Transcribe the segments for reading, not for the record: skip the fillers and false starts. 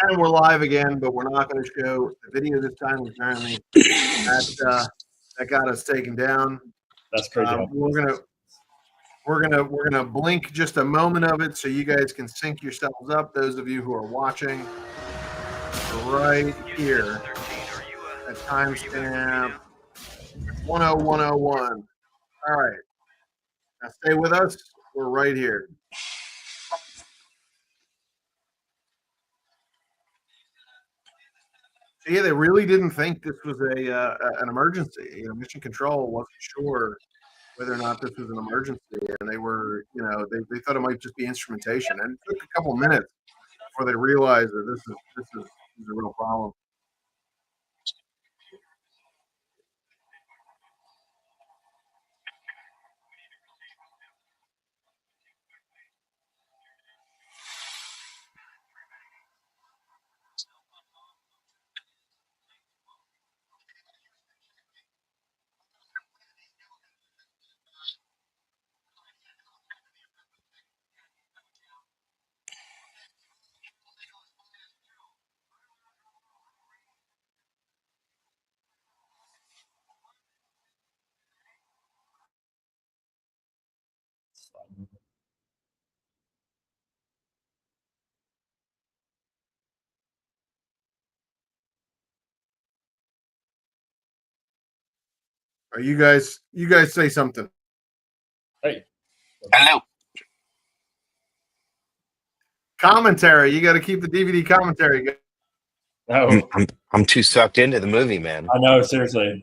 And we're live again, but we're not going to show the video this time. Apparently, that got us taken down. That's crazy. We're gonna blink just a moment of it so you guys can sync yourselves up. Those of you who are watching, right here at timestamp 10101. All right, now stay with us. We're right here. So yeah, they really didn't think this was an emergency. Mission Control wasn't sure whether or not this was an emergency, and they were, they thought it might just be instrumentation, and it took a couple minutes before they realized that this is a real problem. Are you guys say something? Hey. Hello. Commentary. You got to keep the DVD commentary going. No, I'm too sucked into the movie, man. I know, seriously.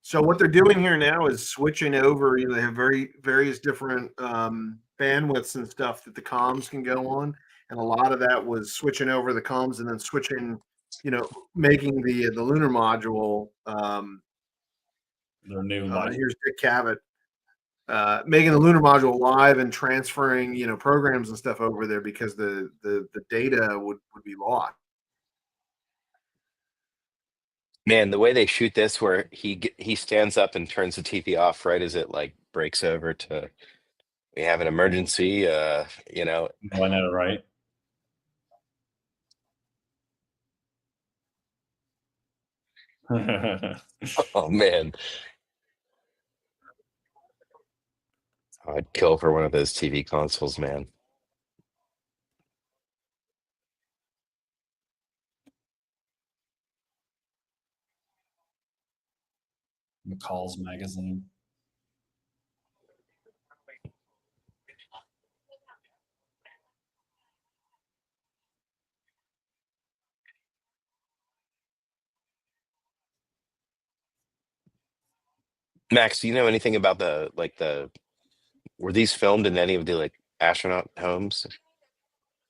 So what they're doing here now is switching over. They have various different bandwidths and stuff that the comms can go on, and a lot of that was switching over the comms and then switching, making the lunar module. Their new life. Here's Dick Cavett. Making the lunar module live and transferring, programs and stuff over there because the data would be lost. Man, the way they shoot this, where he stands up and turns the TV off right as it like breaks over to, we have an emergency. I know, right? Oh man, I'd kill for one of those TV consoles, man. McCall's magazine. Max, do you know anything about were these filmed in any of the like astronaut homes?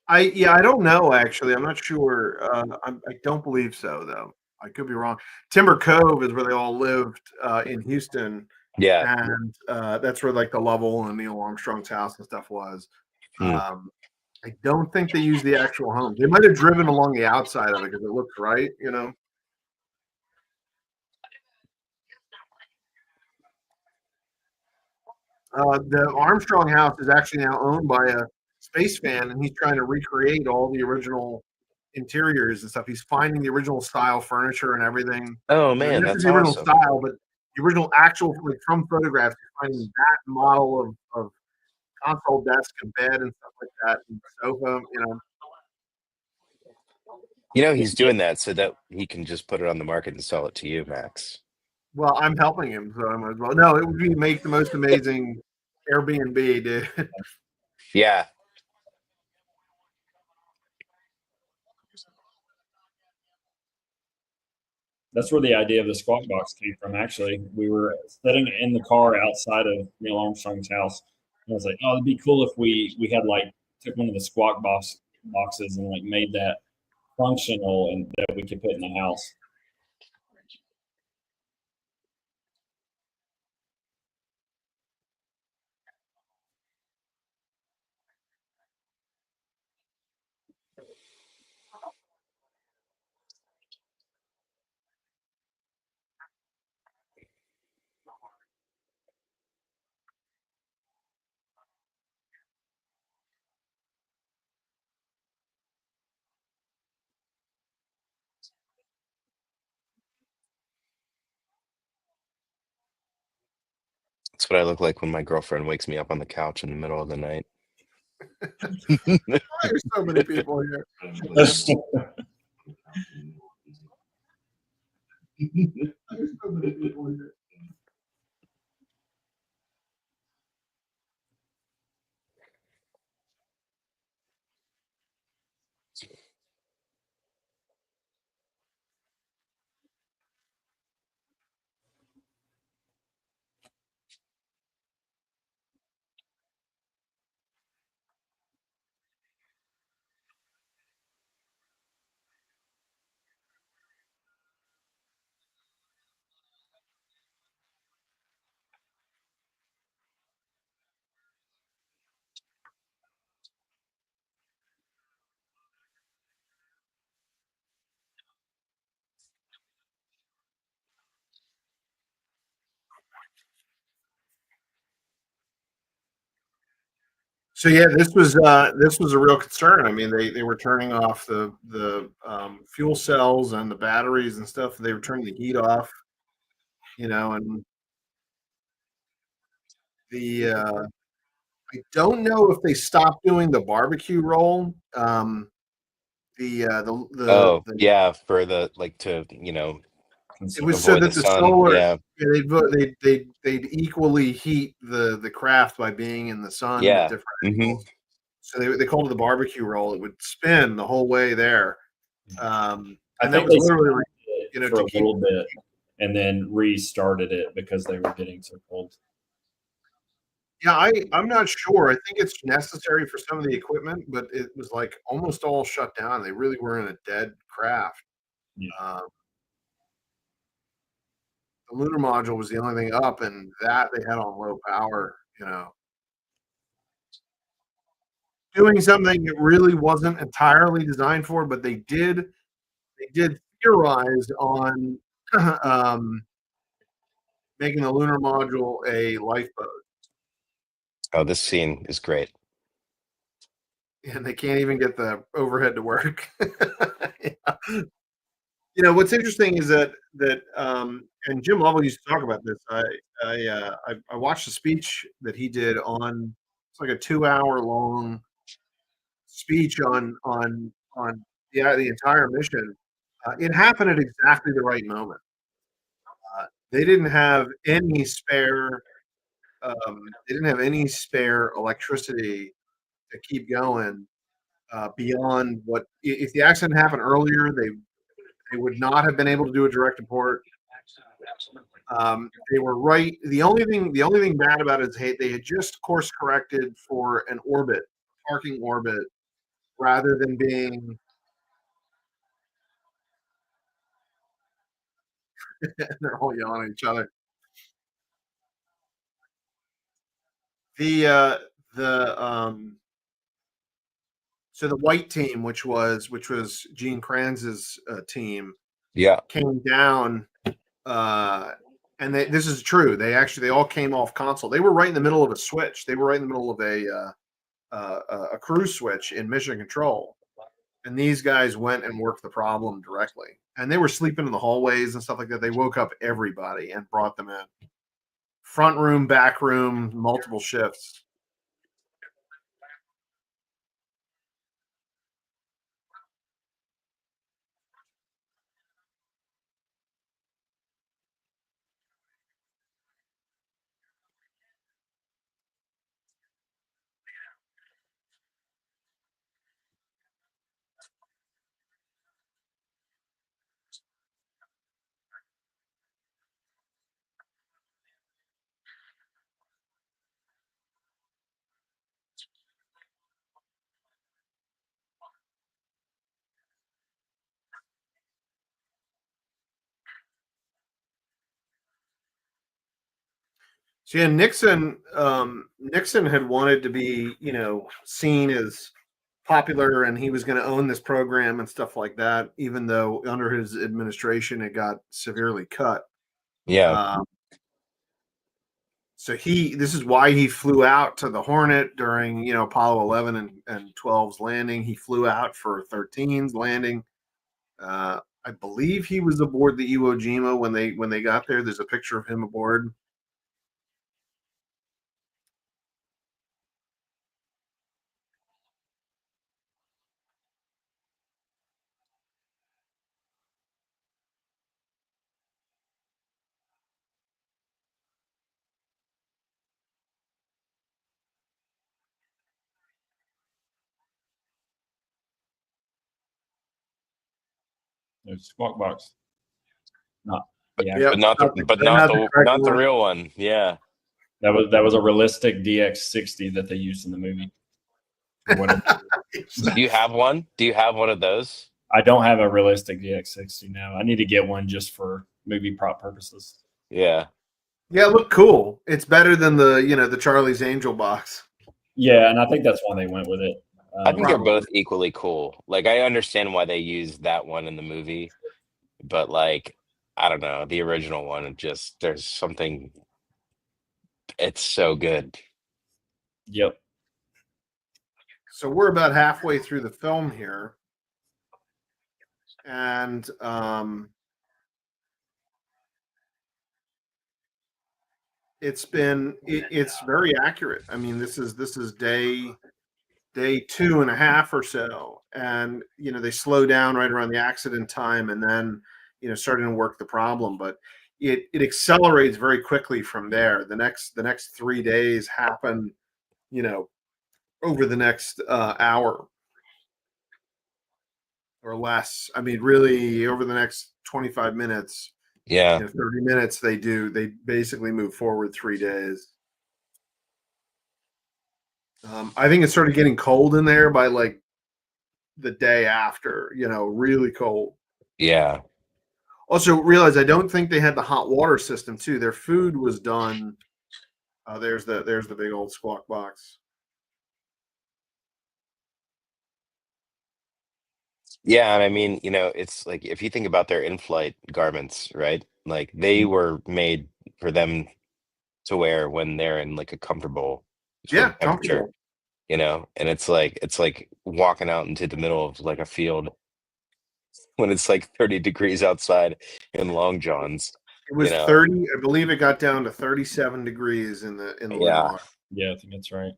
I don't know actually. I'm not sure. I don't believe so though. I could be wrong. Timber Cove is where they all lived in Houston, Yeah. and that's where like the Lovell and Neil Armstrong's house and stuff was. I don't think they used the actual homes. They might have driven along the outside of it because it looks right, The Armstrong house is actually now owned by a space fan, and he's trying to recreate all the original interiors and stuff. He's finding the original style furniture and everything. Oh man, This is that's the original awesome. style, but the original actual like from photographs, you're finding that model of console desk and bed and stuff like that, and sofa. He's doing that so that he can just put it on the market and sell it to you, Max. Well, I'm helping him, so I might as well. No, it would be make the most amazing Airbnb, dude. Yeah. That's where the idea of the squawk box came from. Actually, we were sitting in the car outside of Neil Armstrong's house, and I was like, "Oh, it'd be cool if we had like took one of the squawk boxes and like made that functional and that we could put in the house." what I look like when my girlfriend wakes me up on the couch in the middle of the night. Why are so many people here? That's- There's so many people here. So yeah, this was a real concern. I mean, they were turning off the fuel cells and the batteries and stuff. They were turning the heat off, and the I don't know if they stopped doing the barbecue roll. Oh, The yeah, for the like to, It was so avoid the that the sun. solar, Yeah. yeah, they'd equally heat the craft by being in the sun at Yeah. different Hmm. angles. So they called it the barbecue roll. It would spin the whole way there, I and that think was they literally stopped it for to a keep. little bit and then restarted it because they were getting so cold. Yeah, I'm not sure. I think it's necessary for some of the equipment, but it was like almost all shut down. They really were in a dead craft. Yeah. The lunar module was the only thing up, and that they had on low power. Doing something it really wasn't entirely designed for, but they did theorize on um, making the lunar module a lifeboat, Oh, this scene is great. and they can't even get the overhead to work. Yeah. What's interesting is that and Jim Lovell used to talk about this. I watched a speech that he did on it's like a 2 hour long speech on the entire mission. It happened at exactly the right moment. They didn't have any spare. They didn't have any spare electricity to keep going beyond what. If the accident happened earlier, they would not have been able to do a direct report. They were right. The only thing bad about it is they had just course corrected for an orbit, parking orbit, rather than being. They're all yelling at each other. The the So the white team, which was Gene Kranz's team, Yeah. came down, uh, and this is true. They all came off console. They were right in the middle of a switch. They were right in the middle of a cruise switch in mission control, and these guys went and worked the problem directly. And they were sleeping in the hallways and stuff like that. They woke up everybody and brought them in. Front room, back room, multiple shifts. So yeah, Nixon had wanted to be, seen as popular, and he was going to own this program and stuff like that. Even though under his administration it got severely cut. Yeah. Um, so this is why he flew out to the Hornet during Apollo 11 and 12's landing. He flew out for 13's landing. I believe he was aboard the Iwo Jima when they got there. There's a picture of him aboard. There's Squawk Box. Not yeah. Yep, But not the correct not the one. real one. Yeah. That was a realistic DX60 that they used in the movie. Or whatever. Do you have one? Do you have one of those? I don't have a realistic DX60 now. I need to get one just for movie prop purposes. Yeah. Yeah, it looked cool. It's better than the Charlie's Angel box. Yeah, and I think that's why they went with it. I think they're Probably. both equally cool. Like I understand why they used that one in the movie, but like I don't know, the original one just there's something it's so good. Yep. So we're about halfway through the film here, and it's very accurate. I mean, this is day 2.5 or so, and they slow down right around the accident time, and then starting to work the problem, but it accelerates very quickly from there. The next 3 days happen, over the next hour or less. I mean, really, over the next 25 minutes, Yeah. 30 minutes, they basically move forward 3 days. I think it started getting cold in there by like the day after, really cold. Yeah. Also realize I don't think they had the hot water system too. Their food was done. There's the big old Squawk Box. Yeah, and I mean, it's like if you think about their in-flight garments, right? Like they were made for them to wear when they're in like a comfortable sort Yeah, of temperature, comfortable. and it's like walking out into the middle of like a field when it's like 30 degrees outside in long johns, It was 30. I believe it got down to 37 degrees in the Yeah. Lamar. Yeah, I think that's right.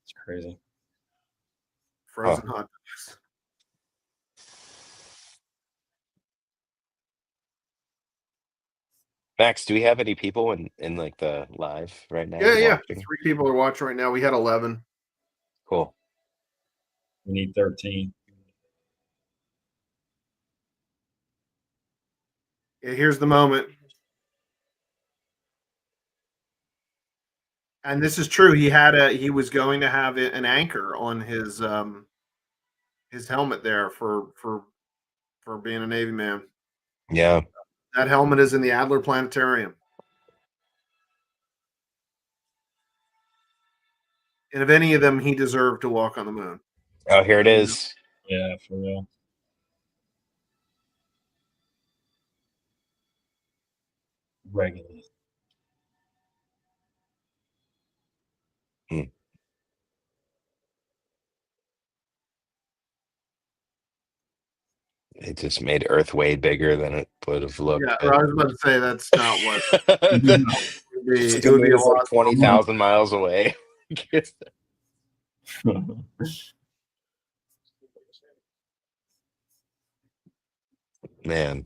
It's crazy. Frozen hot dogs. Max, do we have any people in like the live right now Yeah. watching? 3 people are watching right now. We had 11. Cool. We need 13. Yeah, here's the moment. And this is true. He was going to have an anchor on his helmet there for being a Navy man. Yeah. That helmet is in the Adler Planetarium. And of any of them, he deserved to walk on the moon. Oh, here it is. Yeah, for real. Regularly. It just made Earth way bigger than it would have looked. Yeah, I was about to say that's not what It it would be a like lot. 20,000 miles away. Man.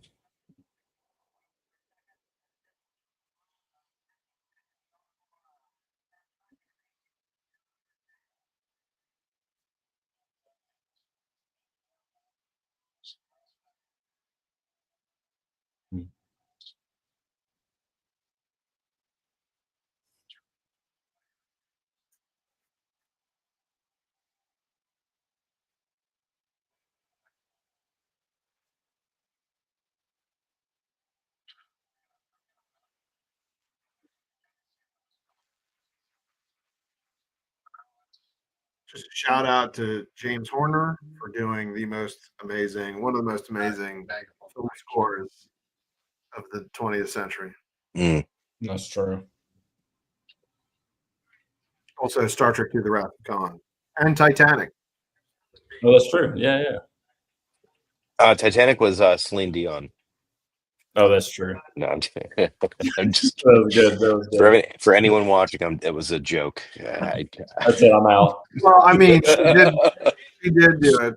Just a shout out to James Horner for doing one of the most amazing film scores of the 20th century. That's true. Also, Star Trek Through the Wrath of Khan and Titanic. Oh, that's true. Yeah. Titanic was Celine Dion. Oh, that's true. No, I'm just That was good. That was good. for anyone watching, it was a joke. That's it. I'm out. Well, I mean, she did do it.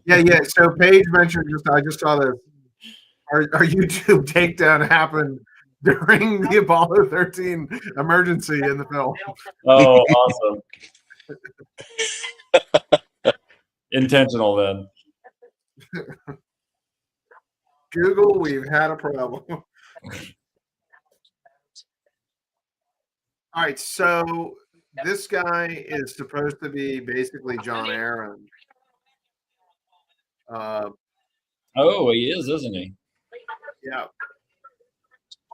Yeah. So Paige mentioned I just saw this. Our YouTube takedown happened during the Apollo 13 emergency in the film. Oh, awesome. Intentional then. Google, we've had a problem. All right, so this guy is supposed to be basically John Aaron. Oh, he is, isn't he? Yeah.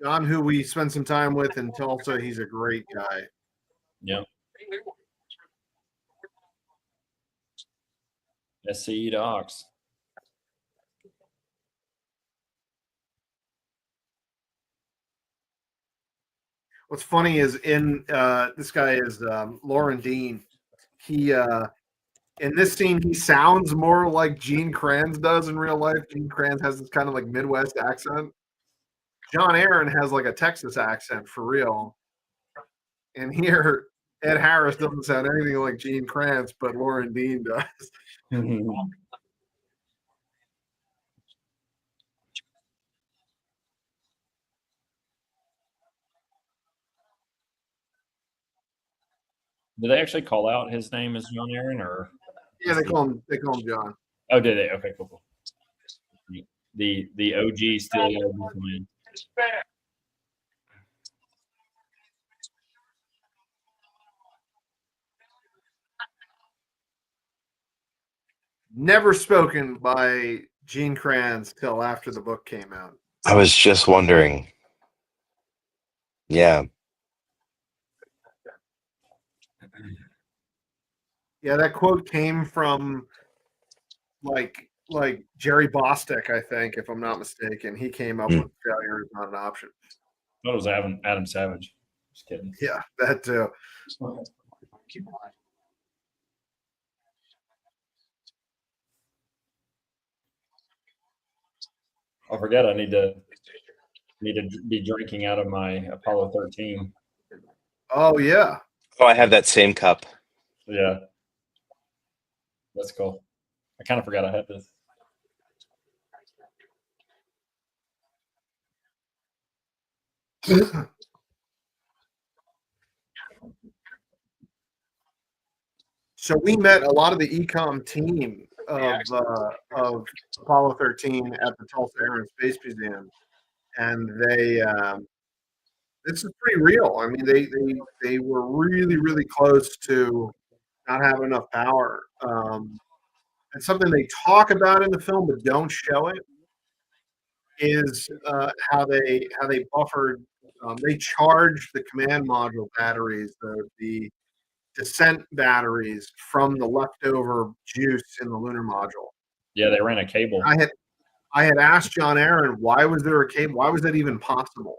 John, who we spent some time with in Tulsa, he's a great guy. Yeah. SCE Docs. What's funny is in this guy is Lauren Dean. He in this scene he sounds more like Gene Kranz does in real life. Gene Kranz has this kind of like Midwest accent. John Aaron has like a Texas accent for real. And here Ed Harris doesn't sound anything like Gene Kranz, but Lauren Dean does. Did they actually call out his name as John Aaron, or Yeah, they call him John. oh, did they? Okay, cool. The OG still playing. Never spoken by Gene Kranz till after the book came out. I was just wondering. Yeah. Yeah, that quote came from like Jerry Bostic, I think, if I'm not mistaken. He came up with failure is not an option. I thought it was Adam Savage. Just kidding. Yeah, that too. I forget. I need to be drinking out of my Apollo 13. Oh yeah. Oh, I have that same cup. Yeah, that's cool. I kind of forgot I had this. So we met a lot of the ecom team of Apollo 13 at the Tulsa Air and Space Museum, and they this is pretty real. I mean, they were really close to not having enough power. And something they talk about in the film but don't show it is how they buffered. They charged the command module batteries, the descent batteries from the leftover juice in the lunar module. Yeah, they ran a cable. I had asked John Aaron, why was there a cable? Why was that even possible?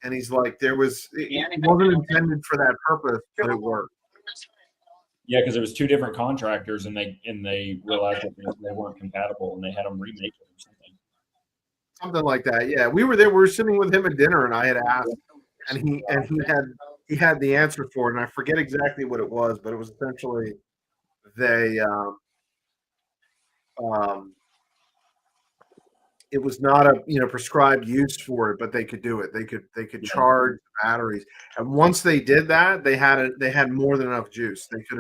And he's like, it wasn't intended for that purpose, but it worked. Yeah, because there was two different contractors, and they realized that they weren't compatible, and they had them remake it or something. Something like that. Yeah, we were there. We were sitting with him at dinner, and I had asked, and he had the answer for it, and I forget exactly what it was, but it was essentially they it was not a prescribed use for it, but they could do it. They could charge the batteries, and once they did that, they had more than enough juice. They could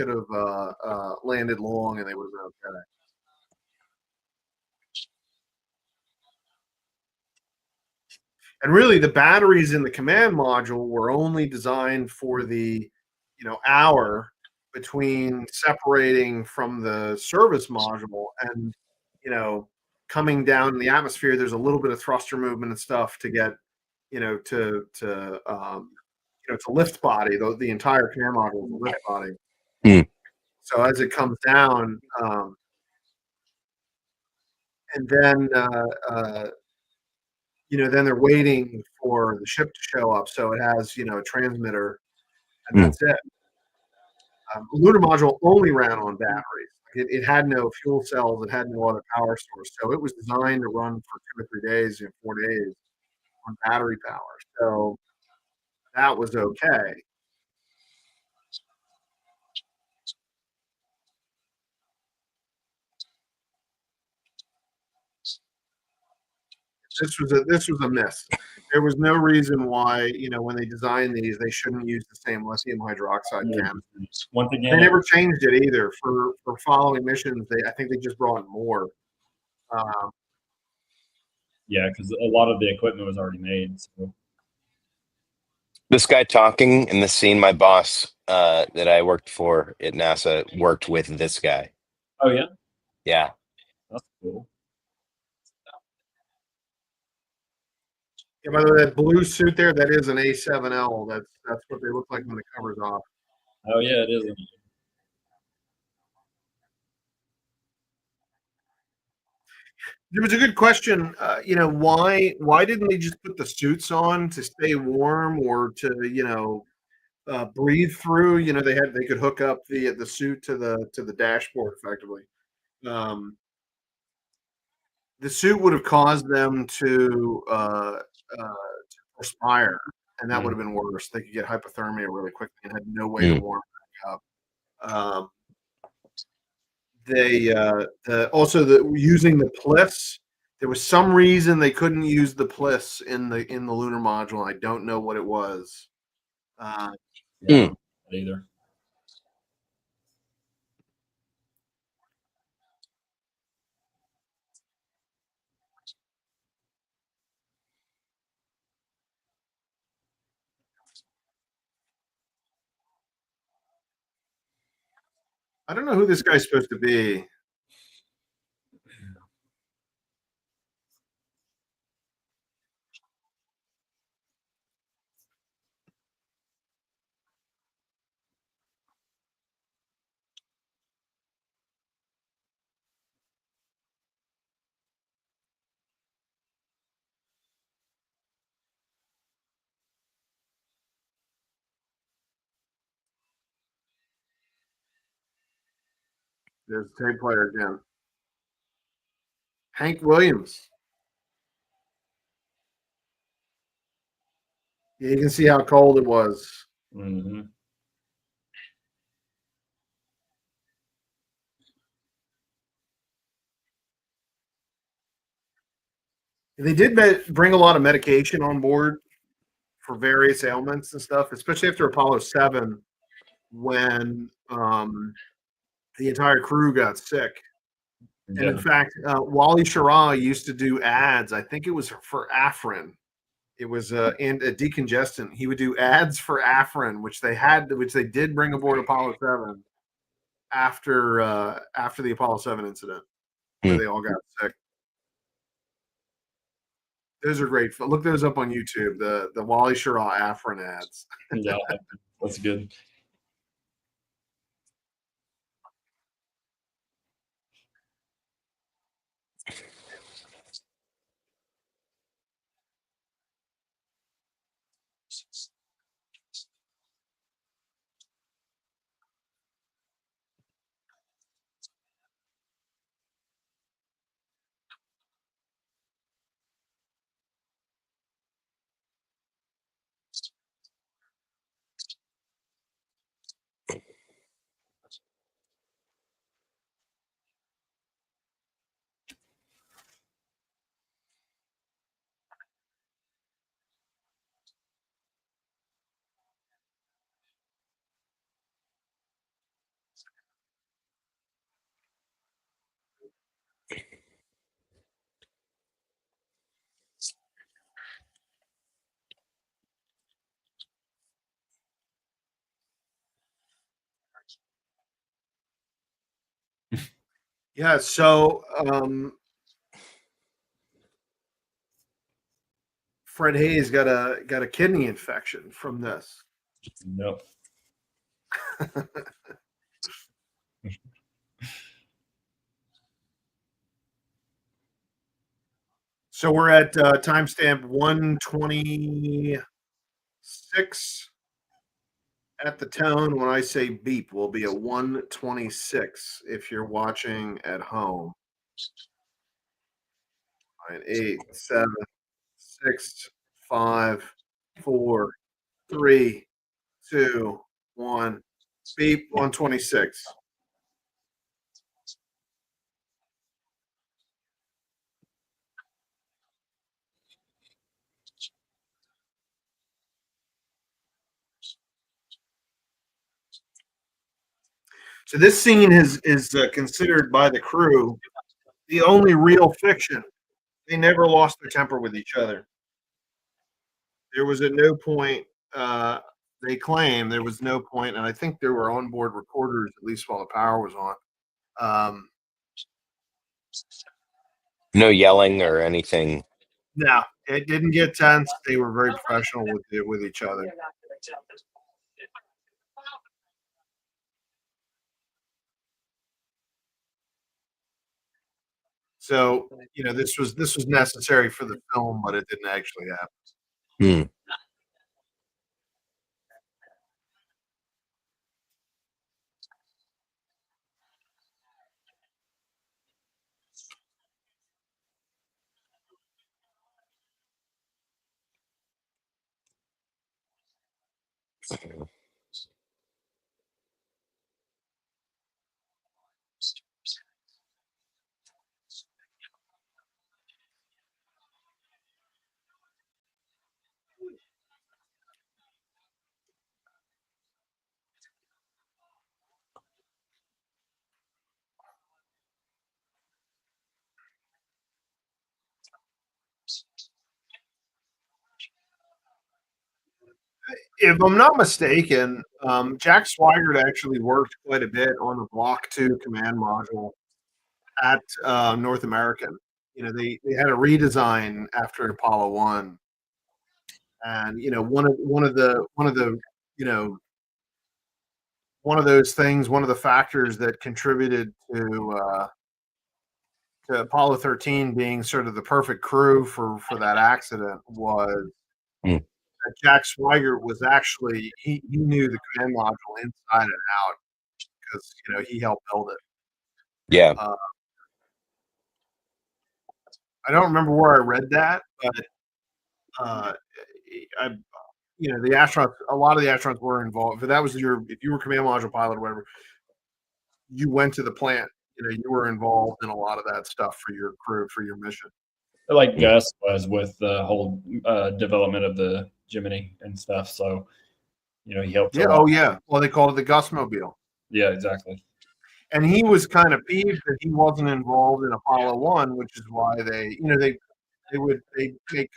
have landed long, and they would have been okay. And really, the batteries in the command module were only designed for the hour between separating from the service module and coming down in the atmosphere. There's a little bit of thruster movement and stuff to get to lift body. The entire command module is a lift body. So as it comes down, and then then they're waiting for the ship to show up. So it has a transmitter, and that's it. The lunar module only ran on batteries. It had no fuel cells. It had no other power source. So it was designed to run for 2 or 3 days, 4 days on battery power. So that was okay. This was a miss. There was no reason why, when they designed these, they shouldn't use the same lithium hydroxide chem. Once They again, never changed it either for following missions. I think they just brought more. yeah, because a lot of the equipment was already made. So. This guy talking in the scene, my boss that I worked for at NASA worked with this guy. Oh yeah, Yeah. that's cool. Yeah, by the way, that blue suit there, that is an A7L. That's what they look like when the cover's off. Oh yeah, it is. There was a good question. Why didn't they just put the suits on to stay warm or to breathe through? They could hook up the suit to the dashboard effectively. The suit would have caused them to perspire, and that would have been worse. They could get hypothermia really quickly and had no way to warm back up. Using the pliss. There was some reason they couldn't use the pliss in the lunar module. I don't know what it was. Yeah, either. I don't know who this guy's supposed to be. There's the tape player again. Hank Williams. Yeah, you can see how cold it was. Mm-hmm. They did bring a lot of medication on board for various ailments and stuff, especially after Apollo 7 when the entire crew got sick. And in fact, Wally Schirra used to do ads. I think it was for Afrin. It was and a decongestant. He would do ads for Afrin, which they did bring aboard Apollo 7 after the Apollo 7 incident, where they all got sick. Those are great. Look those up on YouTube. The Wally Schirra Afrin ads. Yeah, that's good. Yeah. So Fred Hayes got a kidney infection from this. Yep. So we're at timestamp 126 at the tone. When I say beep, we'll be at 126 if you're watching at home. 9, 8, 7, 6, 5, 4, 3, 2, 1. Beep 126. So this scene is considered by the crew the only real fiction. They never lost their temper with each other. There was at no point, uh, they claim there was no point, and I think there were onboard recorders, at least while the power was on. Um, No yelling or anything. no, it didn't get tense. They were very professional with each other. So this was necessary for the film, but it didn't actually happen. Hmm. If I'm not mistaken, Jack Swigert actually worked quite a bit on the Block 2 command module at North American. They had a redesign after Apollo 1, and you know one of those things, one of the factors that contributed to Apollo 13 being sort of the perfect crew for that accident was Hmm. that Jack Swigert was actually he knew the command module inside and out because he helped build it. Yeah. I don't remember where I read that, but uh, I the astronauts, a lot of the astronauts were involved. If you were command module pilot or whatever, you went to the plant. You were involved in a lot of that stuff for your crew for your mission. Like Gus was with the whole development of the Gemini and stuff. So, he helped Yeah. a lot. Oh, yeah. Well, they called it the Gus Mobile. Yeah, exactly. And he was kind of peeved that he wasn't involved in Apollo 1, which is why they make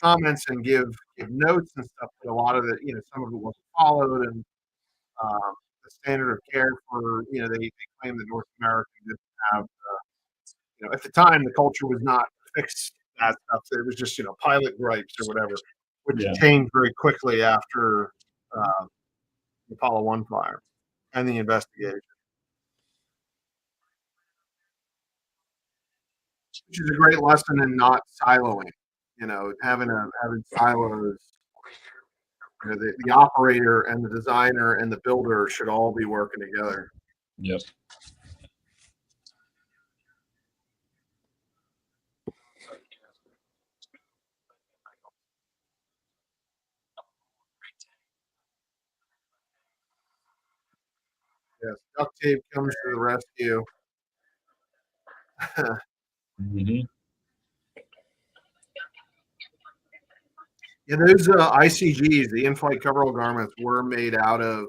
comments and give notes and stuff, but a lot of it, some of it wasn't followed, and the standard of care for, they claim that North America didn't have, at the time the culture was not fixed that stuff. It was just pilot gripes or whatever, which Yeah. changed very quickly after the Apollo 1 fire and the investigation. Which is a great lesson in not siloing. Having silos. The operator and the designer and the builder should all be working together. Yep. Yes, duct tape comes to the rescue. Mm-hmm. Yeah, those ICGs, the in-flight coverall garments, were made out of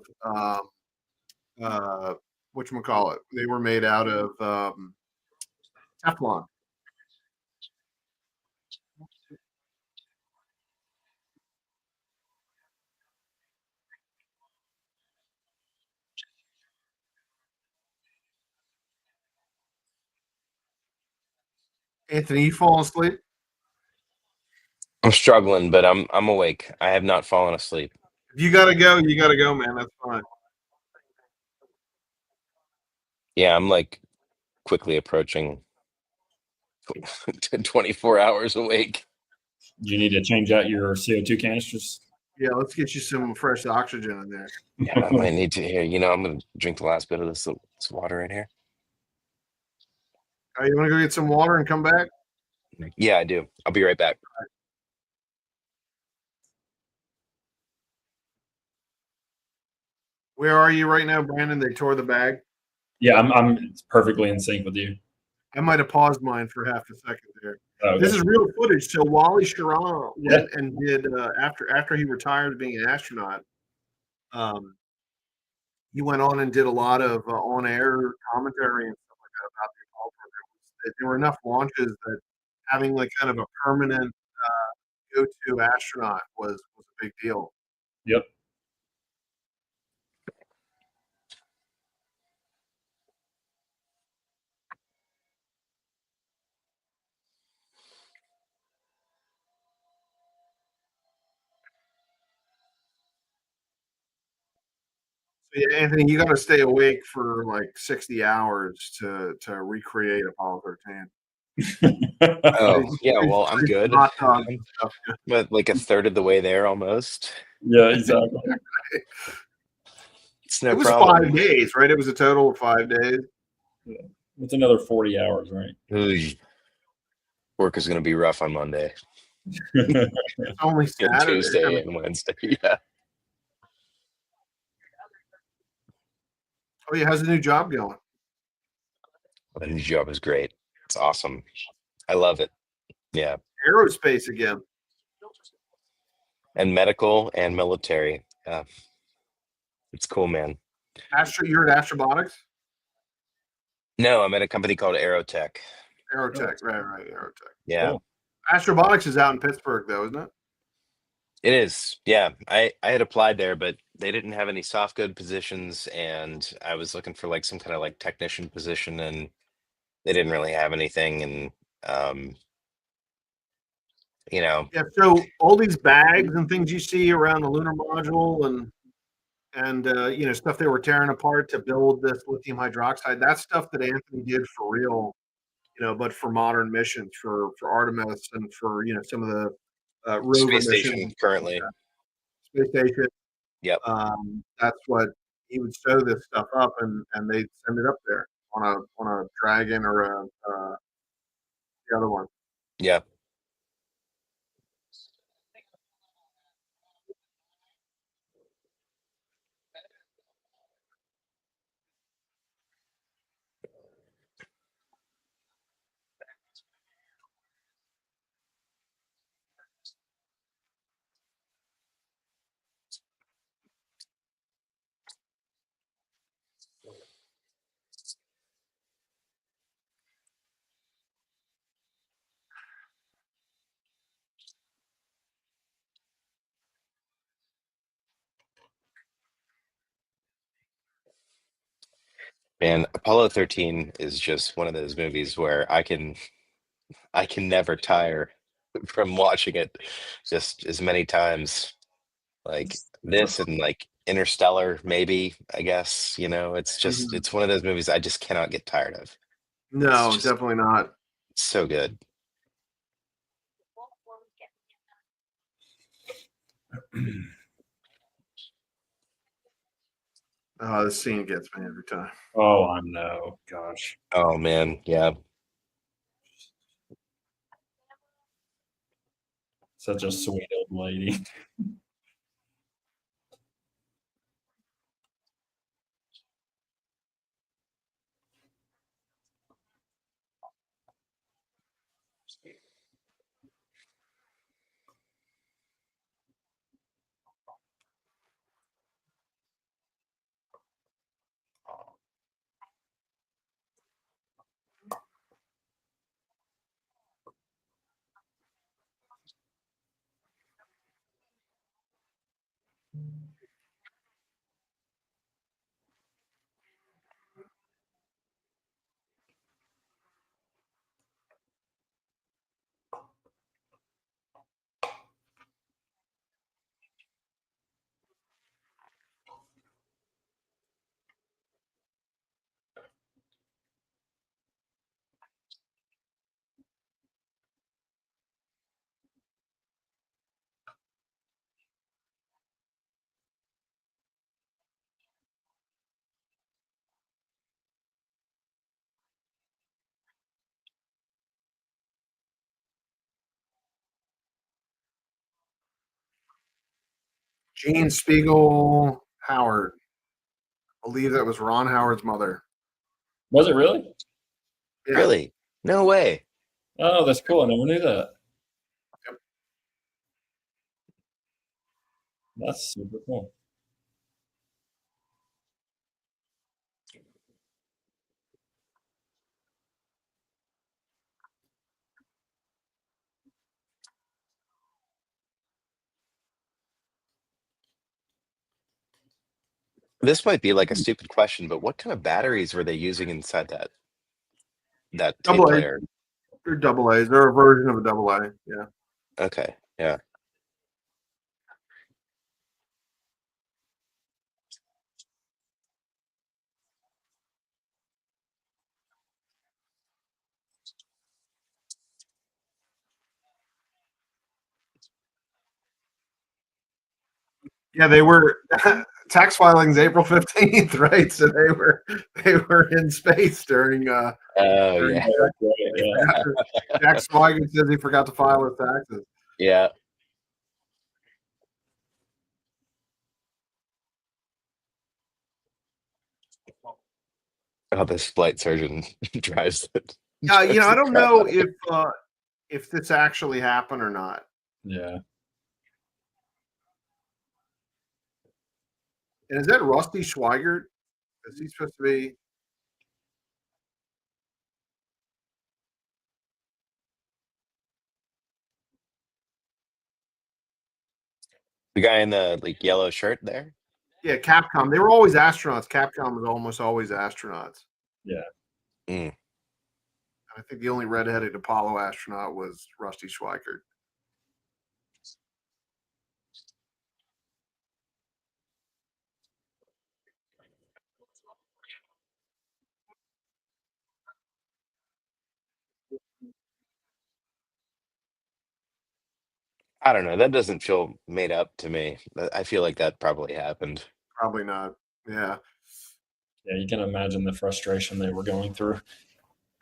whatchamacallit. They were made out of Teflon. Anthony, you falling asleep? I'm struggling, but I'm awake. I have not fallen asleep. If you gotta go, you gotta go, man. That's fine. Yeah, I'm like quickly approaching 24 hours awake. Do you need to change out your CO2 canisters? Yeah, let's get you some fresh oxygen in there. Yeah, I might need to here. I'm gonna drink the last bit of this water in here. You want to go get some water and come back? Yeah, I do. I'll be right back. Where are you right now, Brandon? They tore the bag. Yeah, I'm perfectly in sync with you. I might have paused mine for half a second there. Okay. This is real footage. So Wally Schirra went and did after he retired being an astronaut. he went on and did a lot of on-air commentary and stuff like that about the Apollo program. There were enough launches that having like kind of a permanent go-to astronaut was a big deal. Yep. So yeah, Anthony, you got to stay awake for like 60 hours to recreate Apollo 13. Oh Big, yeah, big well I'm good. hot dogs I'm and stuff. but like a third of the way there almost. Yeah, exactly. It's It no was problem. 5 days, right? It was a total of 5 days. Yeah. It's another 40 hours, right? Ooh, work is gonna be rough on Monday It's only and Saturday. I Tuesday mean, and Wednesday. Yeah. oh yeah, how's the new job going? The new job is great. It's awesome. I love it. Yeah. Aerospace again. And medical and military. Yeah. It's cool, man. You're at Astrobotics? No, I'm at a company called Aerotech. Oh, Aerotech, right, Aerotech. Yeah. cool. Astrobotics is out in Pittsburgh, though, isn't it? It is. Yeah. I had applied there, but they didn't have any soft good positions and I was looking for like some kind of like technician position and they didn't really have anything and um you know, Yeah. So all these bags and things you see around the lunar module and stuff they were tearing apart to build this lithium hydroxide. That's stuff that Anthony did for real, but for modern missions, for Artemis and for some of the rover space missions, station and stuff like currently. that. Space station. Yep. That's what he would sew this stuff up, and they'd send it up there on a Dragon or the other one. Yeah. And Apollo 13 is just one of those movies where I can never tire from watching it just as many times. Like this and like Interstellar, maybe, I guess, it's just Mhm. it's one of those movies I just cannot get tired of. It's No, just definitely not. so good. This scene gets me every time. Oh, I know. Gosh. Oh man, yeah. Such a sweet old lady. Gene Spiegel Howard. I believe that was Ron Howard's mother. Was it really? Yeah. Really? No way. Oh, that's cool. I never knew that. Yep. That's super cool. This might be like a stupid question, but what kind of batteries were they using inside that tape Double A. player? They're double A's. They're a version of a double A. Yeah. Okay, yeah. Yeah, they were tax filings April 15th, right? So they were in space during Oh during yeah, Oh, that's right, yeah. Jack Swigert says he forgot to file his taxes. yeah. Oh, this flight surgeon drives it. Yeah, Drives I the don't crap know out of it. if this actually happened or not. Yeah. And is that Rusty Schweigert? Is he supposed to be? The guy in the like yellow shirt there. Yeah, Capcom. They were always astronauts. Capcom was almost always astronauts. Yeah. Mm. I think the only redheaded Apollo astronaut was Rusty Schweikert. I don't know. That doesn't feel made up to me. I feel like that probably happened. Probably not. Yeah. Yeah, you can imagine the frustration they were going through.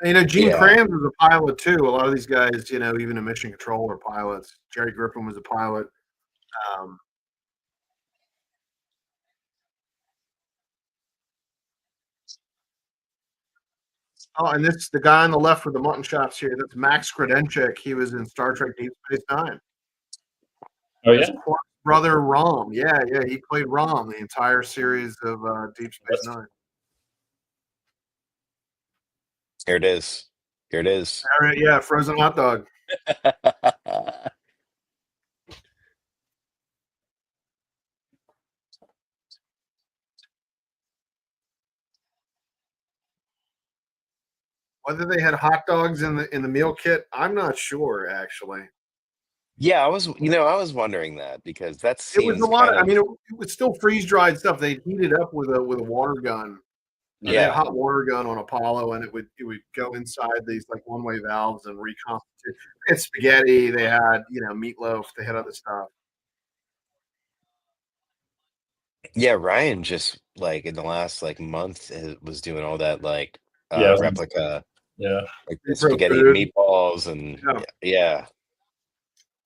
Gene Yeah. Kranz was a pilot too. A lot of these guys, even in mission control are pilots. Jerry Griffin was a pilot. Um, and this the guy on the left with the mutton chops here. That's Max Kredenchik. He was in Star Trek Deep Space Nine. Oh His yeah. brother Rom. Yeah, he played Rom the entire series of Deep Space Nine. Here it is. Here it is. All right, yeah, frozen hot dog. Whether they had hot dogs in the meal kit, I'm not sure actually. Yeah, I was wondering that because that It was a seems lot kind of. I of mean, it was still freeze dried stuff. They heat it up with a water gun. They had a yeah. hot water gun on Apollo, and it would go inside these like one way valves and reconstitute. They had spaghetti. They had meatloaf. They had other stuff. Yeah, Ryan just like in the last like month was doing all that like Yeah. replica Yeah. like the Repro spaghetti and food. meatballs and Yeah. yeah.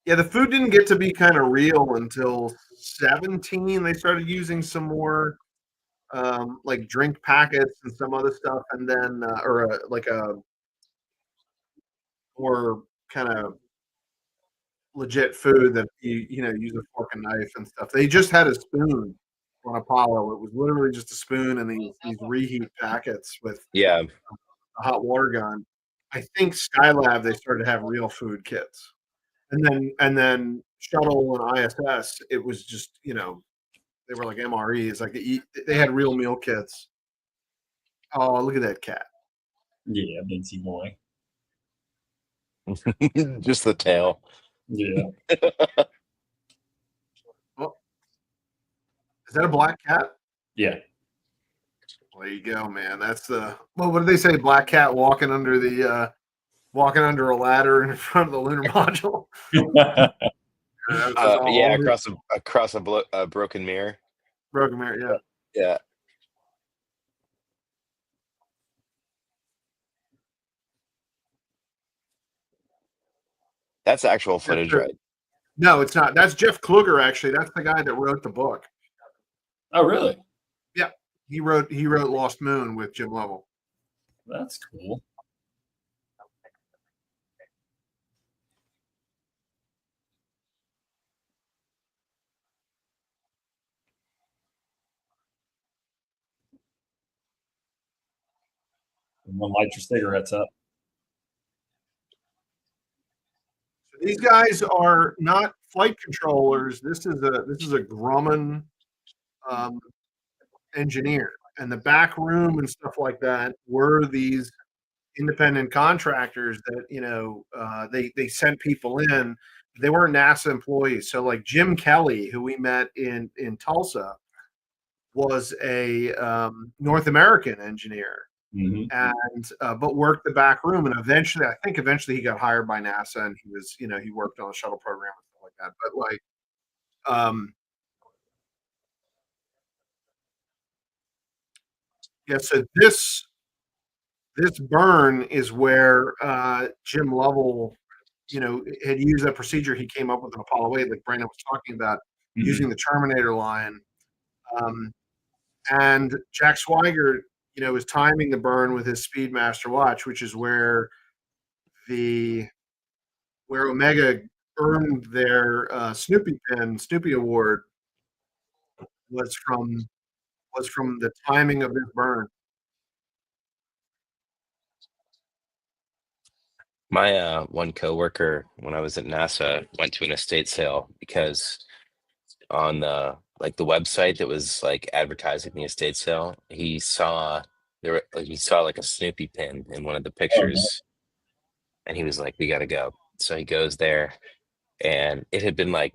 Yeah, the food didn't get to be kind of real until 17. They started using some more like drink packets and some other stuff, and then like a more kind of legit food that you use a fork and knife and stuff. They just had a spoon on Apollo. It was literally just a spoon and these reheat packets with Yeah. a hot water gun. I think Skylab they started to have real food kits, and then shuttle and ISS. It was just they were like MREs. Like they had real meal kits. Oh, look at that cat. Yeah, Bincy boy. Just the tail. Yeah. Oh, is that a black cat? Yeah. Well, there you go, man. That's the what did they say? Black cat walking under a ladder in front of the lunar module. That was Yeah, all across a broken mirror. broken mirror. Yeah. Yeah. That's actual footage, right? No, it's not. That's Jeff Kluger. Actually, that's the guy that wrote the book. Oh, really? Yeah, he wrote Lost Moon with Jim Lovell. That's cool. Everyone light your cigarettes up. So these guys are not flight controllers. This is a Grumman engineer, and the back room and stuff like that were these independent contractors that they sent people in. They weren't NASA employees. So like Jim Kelly, who we met in Tulsa, was a North American engineer, and but worked the back room. And eventually he got hired by NASA, and he worked on the shuttle program and stuff like that. But like, yeah. So this burn is where Jim Lovell, had used that procedure he came up with in Apollo 8, like Brandon was talking about, using the Terminator line. And Jack Swigert, is timing the burn with his Speedmaster watch, which is where Omega earned their Snoopy Award, was from the timing of this burn. My one coworker, when I was at NASA, went to an estate sale because on the website that was like advertising the estate sale, he saw like a Snoopy pin in one of the pictures, and he was like, "We got to go." So he goes there, and it had been like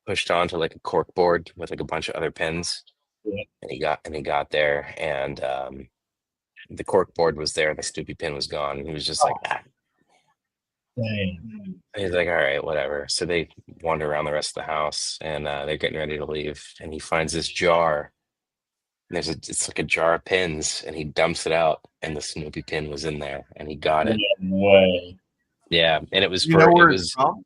pushed onto like a cork board with like a bunch of other pins, Yeah. and he got there, and the cork board was there, and the Snoopy pin was gone, and he was just like, "Ah." Dang. He's like, "All right, whatever." So they wander around the rest of the house, and they're getting ready to leave, and he finds this jar. And it's like a jar of pins, and he dumps it out, and the Snoopy pin was in there, and he got it. No way. Yeah, and it was You know it where it's was from?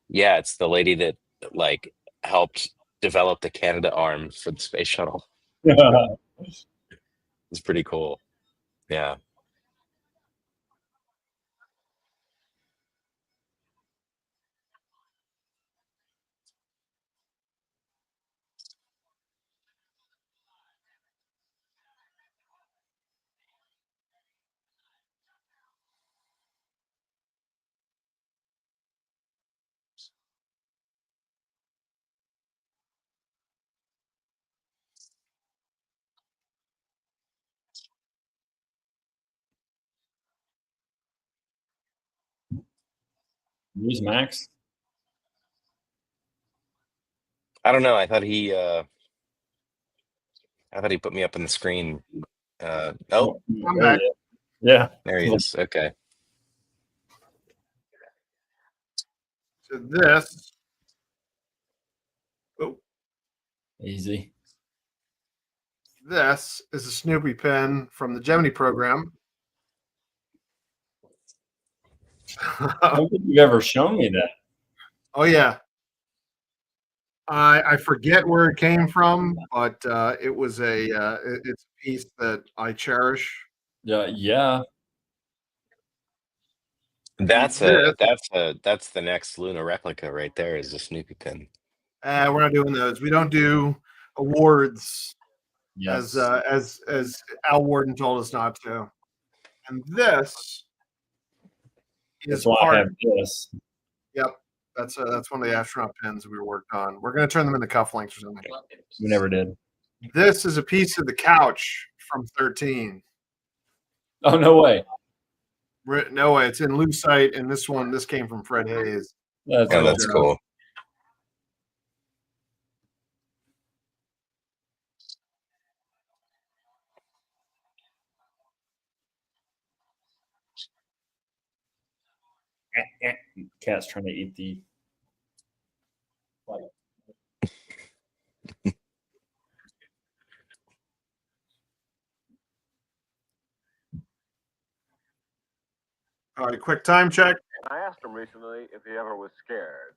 yeah, it's the lady that like helped develop the Canada arm for the space shuttle. It's pretty cool. Yeah. Use Max. I don't know. I thought he put me up on the screen. Oh, I'm back. Yeah. there he is. Okay. So Easy. this is a Snoopy pen from the Gemini program. I don't think you've ever shown me that. Oh yeah. I forget where it came from, but it was it's a piece that I cherish. Yeah. That's This, that's the next lunar replica right there is the Snoopy pin. we're not doing those. We don't do awards Yes. as Al Warden told us not to. And this is That's why I part. have this. Yep, that's one of the astronaut pins we worked on. We're going to turn them into cufflinks or something. We never did. This is a piece of the couch from 13. Oh, no way. No way, it's in lucite, and this came from Fred Hayes. That's Oh, cool. that's cool. Cat's trying to eat the like. All right, quick time check. I asked him recently if he ever was scared.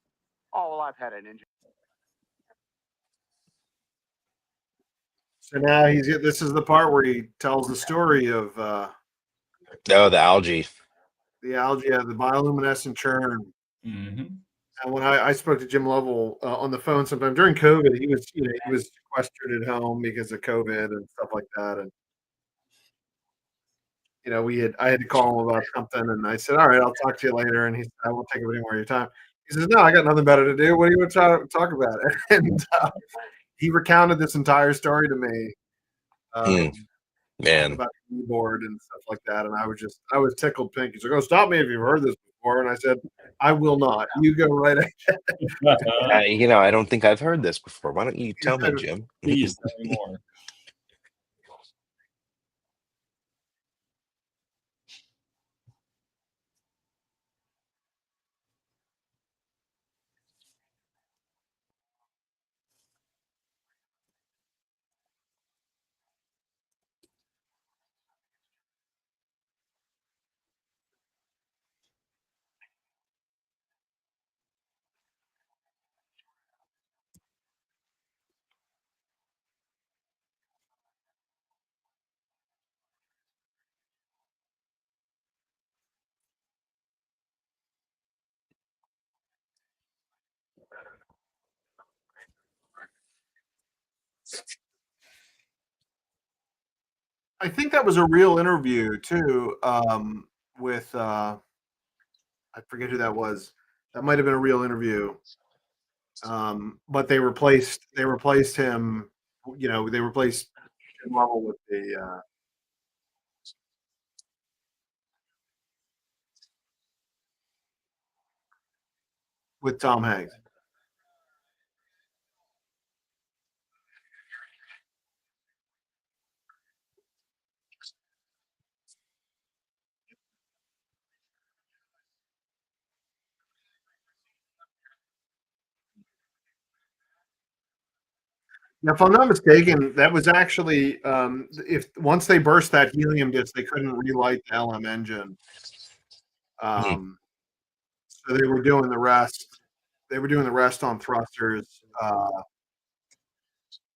Oh, well, I've had an injury. So now this is the part where he tells the story of Oh, the algae. the algae, the bioluminescent churn. Mm-hmm. And when I spoke to Jim Lovell on the phone sometime during COVID, he was sequestered at home because of COVID and stuff like that. And I had to call him about something, and I said, "All right, I'll talk to you later." And he said, "I won't take any more of your time." He says, "No, I got nothing better to do. What do you want to talk about?" And he recounted this entire story to me. talking Man. about the keyboard and stuff like that, and I was tickled pink. He's like, "Oh, stop me if you've heard this before," and I said, "I will not. You go right ahead." I don't think I've heard this before. Why don't you tell me, Jim? Please tell me more. I think that was a real interview too, with I forget who that was. That might have been a real interview. But they replaced him. They replaced Jim Lovell with Tom Hanks. Now, if I'm not mistaken, that was actually if once they burst that helium disk, they couldn't relight the LM engine. So they were doing the rest. They were doing the rest on thrusters.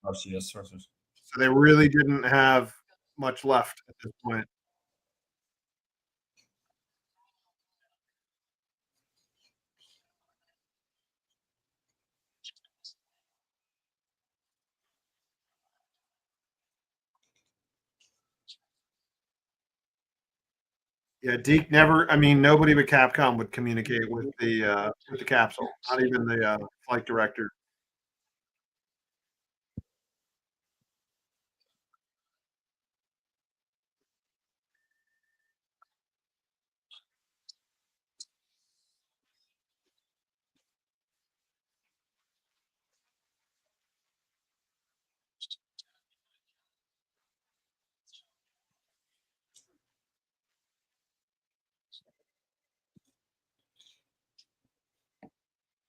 RCS sources. So they really didn't have much left at this point. Yeah, Deke never. I mean, nobody but Capcom would communicate with the capsule. Not even the flight director.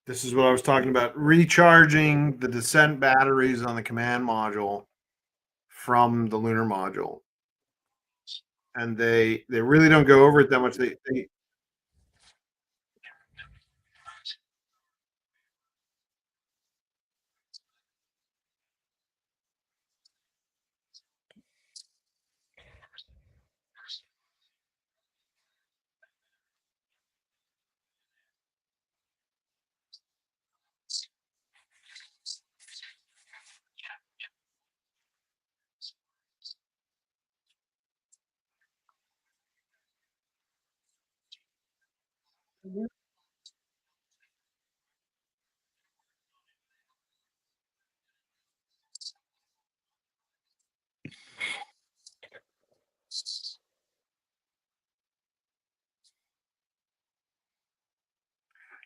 This is what I was talking about: recharging the descent batteries on the command module from the lunar module, and they really don't go over it that much. They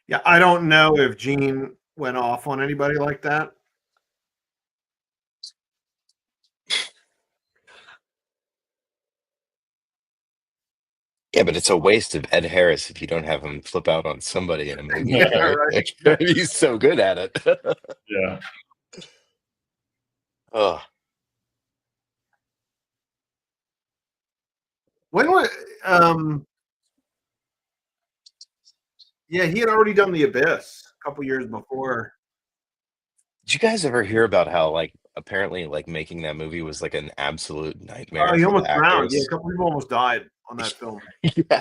Yeah, I don't know if Gene went off on anybody like that. Yeah, but it's a waste of Ed Harris if you don't have him flip out on somebody in a movie. Yeah, Right? right. He's so good at it. Yeah. Oh, When was yeah, he had already done The Abyss a couple years before. did you guys ever hear about how apparently making that movie was like an absolute Oh, nightmare he for the almost drowned. Yeah, a actors? couple people almost died on that film. Yeah.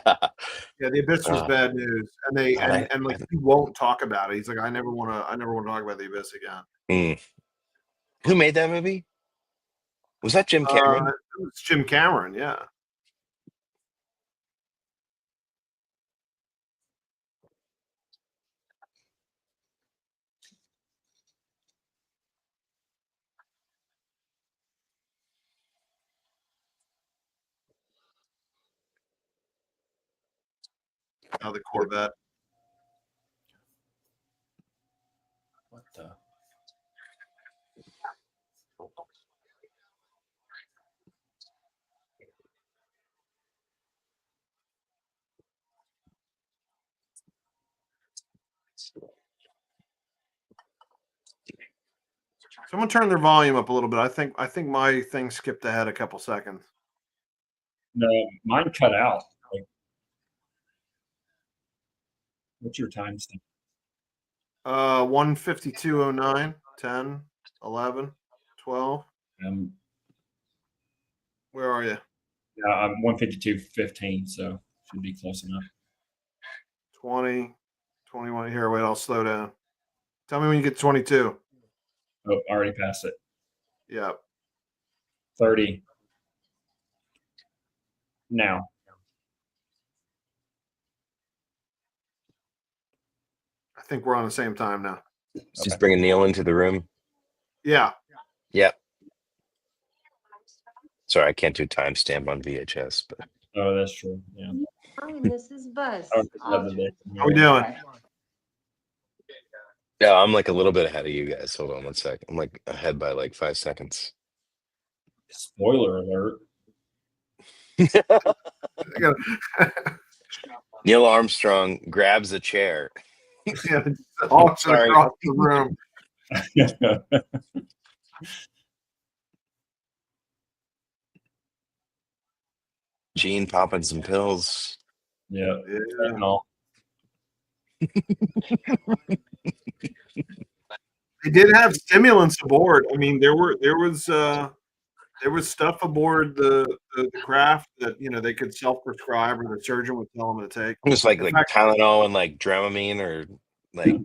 Yeah, The Abyss was Uh, bad news, and they God, and like he won't talk about it. He's like, I never want to talk about The Abyss again. mm. Who made that movie? Was that Jim Cameron? It's Jim Cameron. Yeah. Oh, the Corvette. What the? Someone turn their volume up a little bit. I think my thing skipped ahead a couple seconds. No, mine cut out. Like, what's your timestamp? 1:52:09, 10, 11, 12. Where are you? Yeah, I'm 152:15, so should be close enough. 20, 21. Here, wait, I'll slow down. Tell me when you get 22. Oh, already passed it. Yeah. 30. Now. I think we're on the same time now. Just Okay. bringing Neil into the room. Yeah. Yep. Sorry, I can't do timestamp on VHS, but Oh, that's true. Yeah. Hi, this is Buzz. I don't think I have the date. How we doing? yeah, I'm like a little bit ahead of you guys. Hold on one sec. I'm like ahead by like 5 seconds. Spoiler alert. I gotta- Neil Armstrong grabs a chair. yeah, all Sorry. across the room. Gene popping some pills. Yeah. Yeah. Fentanyl. They did have stimulants aboard. I mean, there was stuff aboard the craft that they could self-prescribe or the surgeon would tell them to take. It was like In fact, Tylenol and like Dramamine or like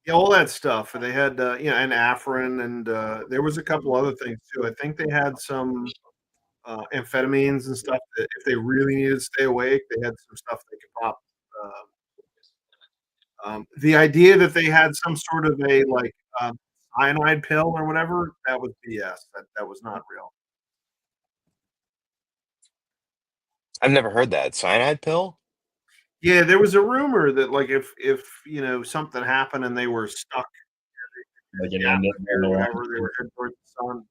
yeah, all that stuff. They had and Afrin, and there was a couple other things too. I think they had some amphetamines and stuff that if they really needed to stay awake, they had some stuff they could pop. The idea that they had some sort of a cyanide pill or whatever, that was BS. That was not real. I've never heard that. Cyanide pill? Yeah, there was a rumor that if something happened and they were stuck Like in it the ended atmosphere or whatever, they were headed towards the sun,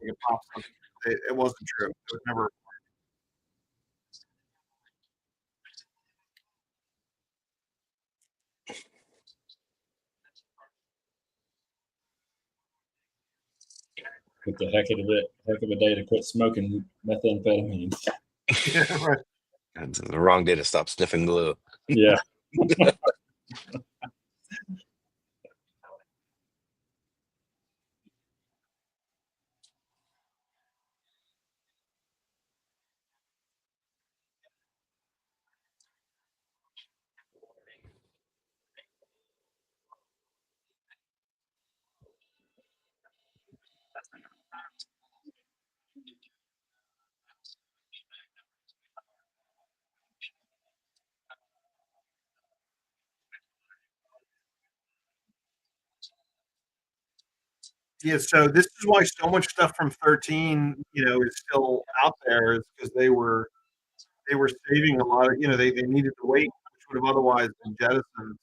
they could pop something. It wasn't true. It was never. with the heck of a day to quit smoking methamphetamine. Yeah, right. It's the wrong day to stop sniffing glue. Yeah. Yeah, so this is why so much stuff from 13, is still out there, is because they were saving a lot of, they needed to wait, which would have otherwise been jettisoned,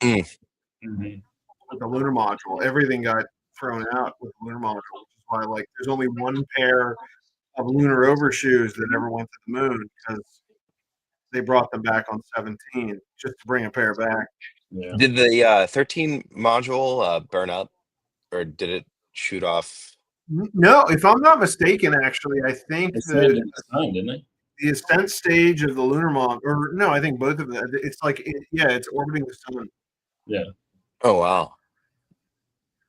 Mm-hmm. with the lunar module. Everything got thrown out with the lunar module, which is why there's only one pair of lunar overshoes that ever went to the moon because they brought them back on 17 just to bring a pair back. Yeah. Did the 13 module burn up, or did it shoot off? No, if I'm not mistaken, actually, I think They said in the sun, didn't they? the ascent stage of the lunar module, or no, I think both of them. It's it's orbiting the sun. Yeah. Oh wow.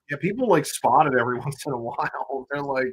Yeah, people spot it every once in a while. They're like,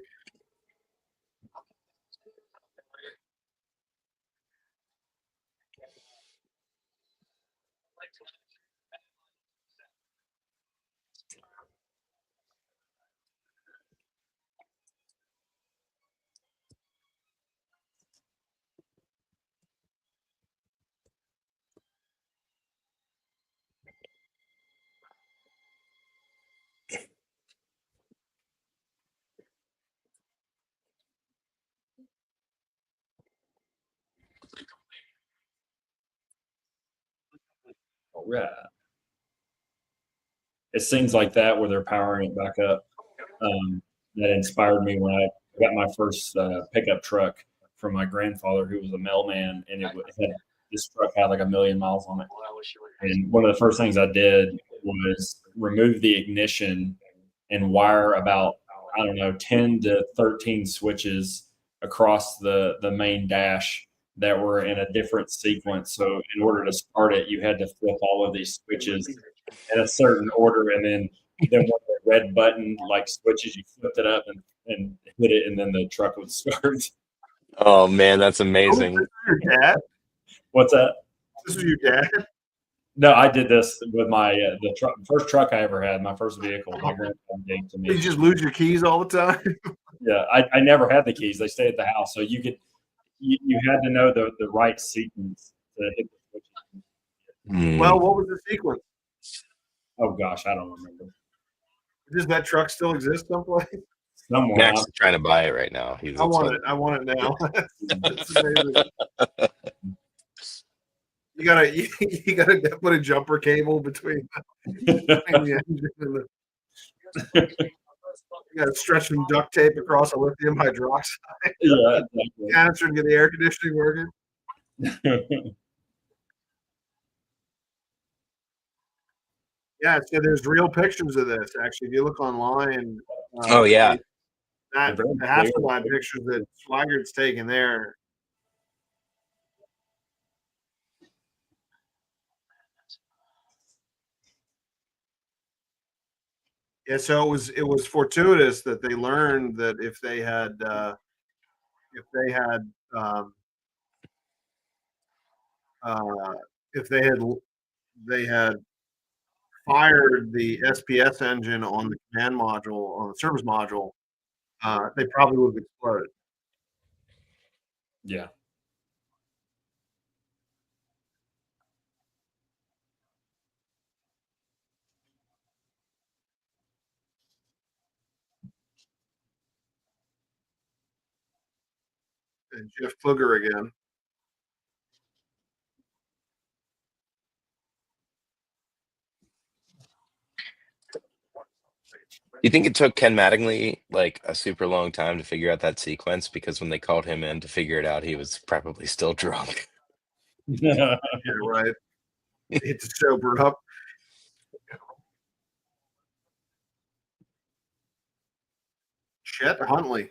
All right. It's things like that where they're powering it back up that inspired me when I got my first pickup truck from my grandfather, who was a mailman, and this truck had like 1,000,000 miles on it. And one of the first things I did was remove the ignition and wire about, I don't know, 10 to 13 switches across the main dash that were in a different sequence. So in order to start it, you had to flip all of these switches in a certain order, and then when the red button like switches, you flipped it up and hit it, and then the truck would start. Oh man, that's Oh, amazing. this is your dad? What's that? This is your dad? No, I did this with my first truck I ever had, my first vehicle. My grandfather gave to You me. just lose your keys all the time? Yeah, I never had the keys; they stayed at the house, so you had to know the right sequence to hit the switch. Well, what was the sequence? Oh gosh, I don't remember. Does that truck still exist someplace? Somewhere. Max is trying to buy it right now. I want it. I want it now. That's amazing. You gotta put a jumper cable between the engine and the. You gotta stretch some duct tape across a lithium hydroxide Yeah, exactly. canister to get the air conditioning working. Yeah, so there's real pictures of this. Actually, if you look online, Oh yeah. that the Hasselblad pictures that Swiggert's taken there. Yeah, so it was fortuitous that they learned that if they had um, if they had fired the SPS engine on the command module on the service module, they probably would have exploded. Yeah. And Jeff Fluger again. You think it took Ken Mattingly like a super long time to figure out that sequence? Because when they called him in to figure it out, he was probably still drunk. Yeah, right. Hit to sober up. Chet Huntley.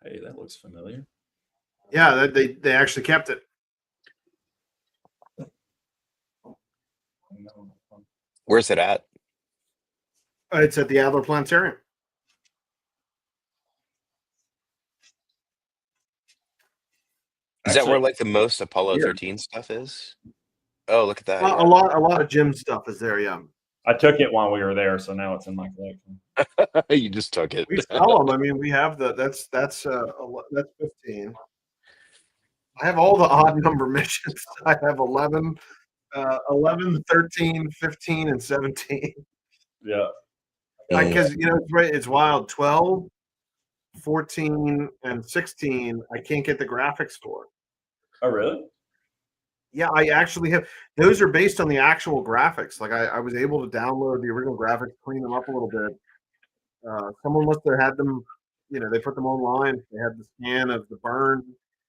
Hey, that looks familiar. Yeah, they actually kept it. Where's it at? It's at the Adler Planetarium. Is that where like the most Apollo Here. 13 stuff is? Oh, look at that. A lot of Jim stuff is there. Yeah, I took it while we were there, so now it's in my collection. You just took it. we sell them. I mean, we have that's 15. I have all the odd number missions. I have 11, 13, 15, and 17. Yeah. Because it's wild. 12, 14, and 16. I can't get the graphics for. Oh, really? Yeah, I actually have. Those are based on the actual graphics. Like I was able to download the original graphics, clean them up a little bit. Someone must have had them. They put them online. They had the scan of the burn.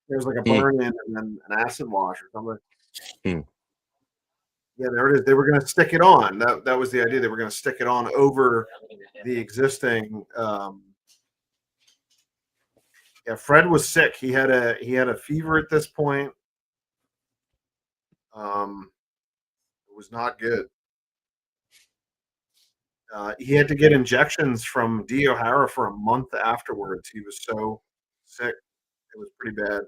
There was like a burn in and then an acid wash or something. Yeah, there it is. They were going to stick it on. That was the idea. They were going to stick it on over the existing. Yeah, Fred was sick. He had a fever at this point. It was not good. He had to get injections from D. O'Hara for a month afterwards. He was so sick. It was pretty bad.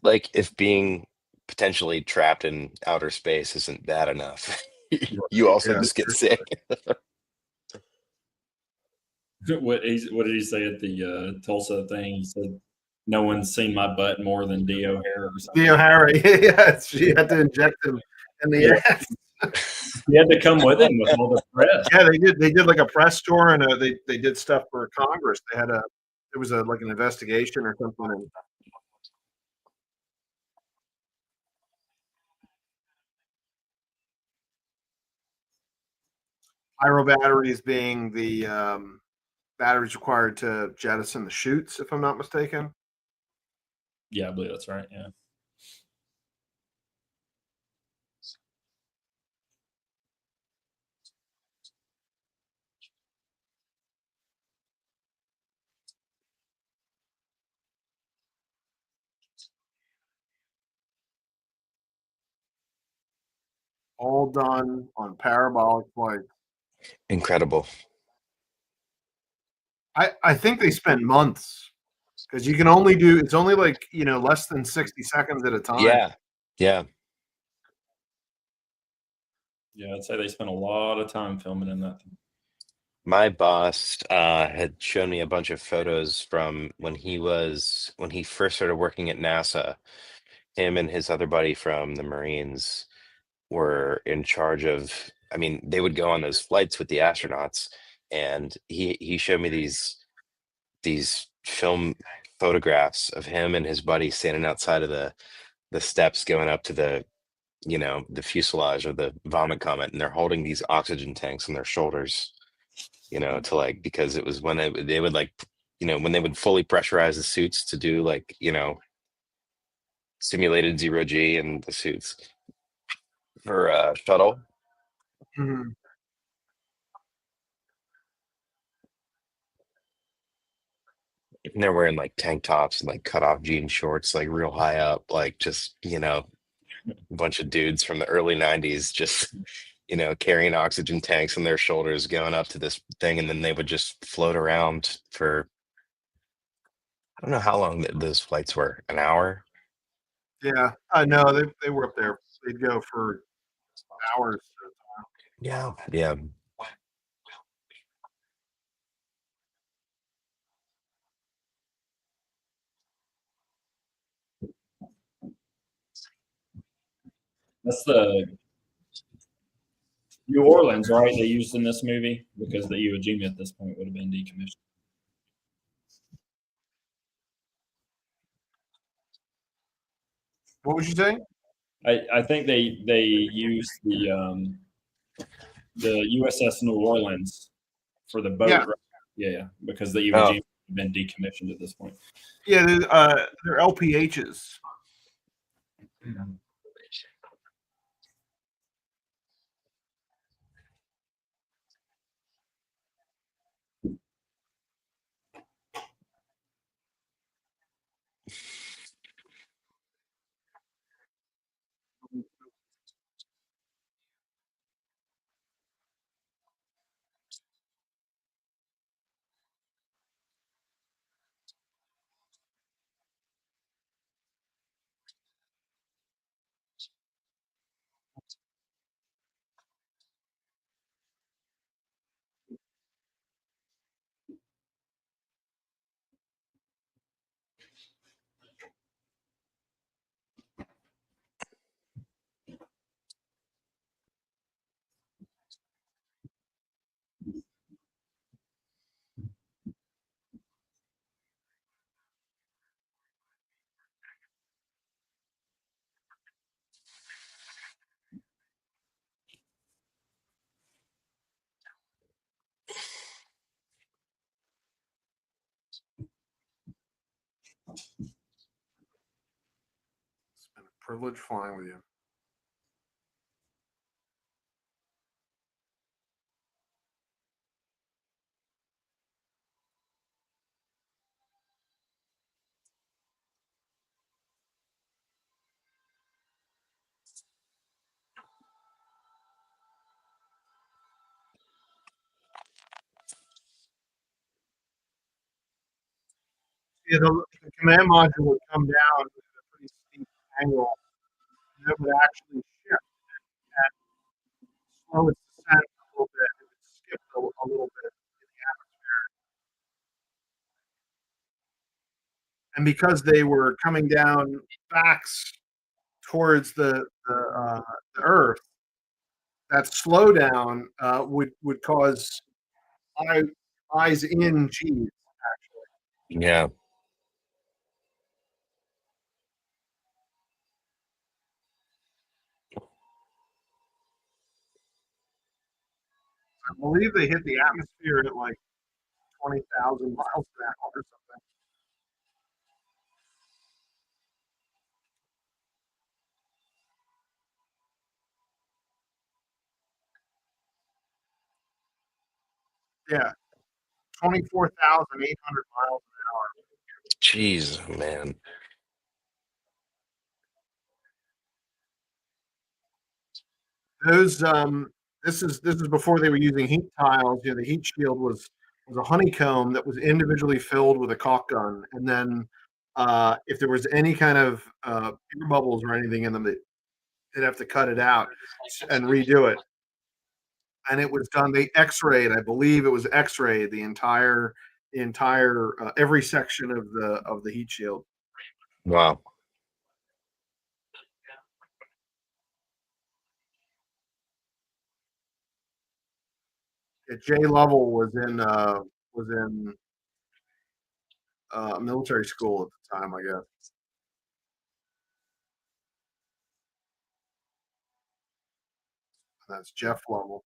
Like if being potentially trapped in outer space isn't bad enough, you also just get sick. What did he say at the Tulsa thing? He said, "No one's seen my butt more than D. O'Hara or something." D. O'Hara, yes, she had to inject him in the ass. He had to come with him with all the press. Yeah, they did. They did like a press tour, and they did stuff for Congress. There was like an investigation or something. And pyro batteries being the batteries required to jettison the chutes, if I'm not mistaken. Yeah, I believe that's right. Yeah. All done on parabolic flights. Incredible. I think they spent months because you can only do it's only like less than 60 seconds at a time. Yeah. Yeah. Yeah, I'd say they spent a lot of time filming in that thing. My boss had shown me a bunch of photos from when he first started working at NASA. Him and his other buddy from the Marines were in charge of, I mean, they would go on those flights with the astronauts, and he showed me these film photographs of him and his buddy standing outside of the steps going up to the fuselage of the vomit comet, and they're holding these oxygen tanks on their shoulders, to like, because it was when they would like, when they would fully pressurize the suits to do like, simulated zero G and the suits for shuttle. Mhm. And they're wearing like tank tops and like cut off jean shorts, like real high up, like just, a bunch of dudes from the early 90s just, carrying oxygen tanks on their shoulders going up to this thing. And then they would just float around for, I don't know how long those flights were, an hour. Yeah, I know they were up there. They'd go for hours. Yeah. Yeah. That's the New Orleans, right? They used in this movie because the Iwo Jima at this point would have been decommissioned. What was you saying? I think they used the USS New Orleans for the boat. Yeah. Right? Yeah, because the Iwo Oh. Jima had been decommissioned at this point. Yeah, they're LPHs. It's been a privilege flying with you. Yeah, the command module would come down at a pretty steep angle, and it would actually shift and slow its descent a little bit. It would skip a little bit in the atmosphere. And because they were coming down backs towards the Earth, that slowdown would cause eye, eyes in cheese. Yeah. I believe they hit the atmosphere at like 20,000 miles an hour or something. Yeah, 24,800 miles an hour. Jeez, man. Those this is before they were using heat tiles. You know, the heat shield was a honeycomb that was individually filled with a caulk gun, and then if there was any kind of air bubbles or anything in them, they'd have to cut it out and redo it. And it was done. They X-rayed, I believe it was X-rayed the entire every section of the heat shield. Wow. Yeah, Jay Lovell was in military school at the time, I guess. That's Jeff Lovell.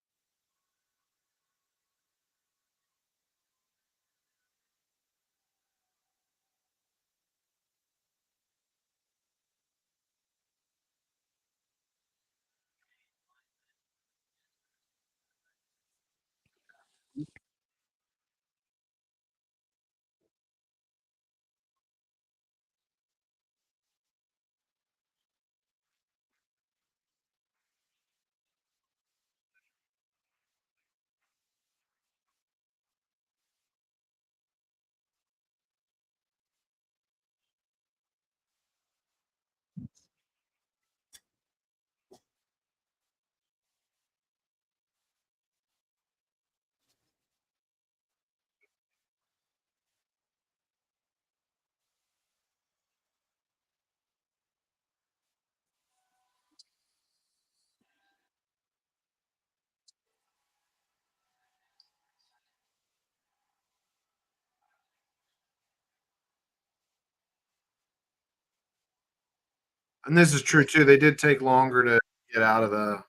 And this is true too. They did take longer to get out of the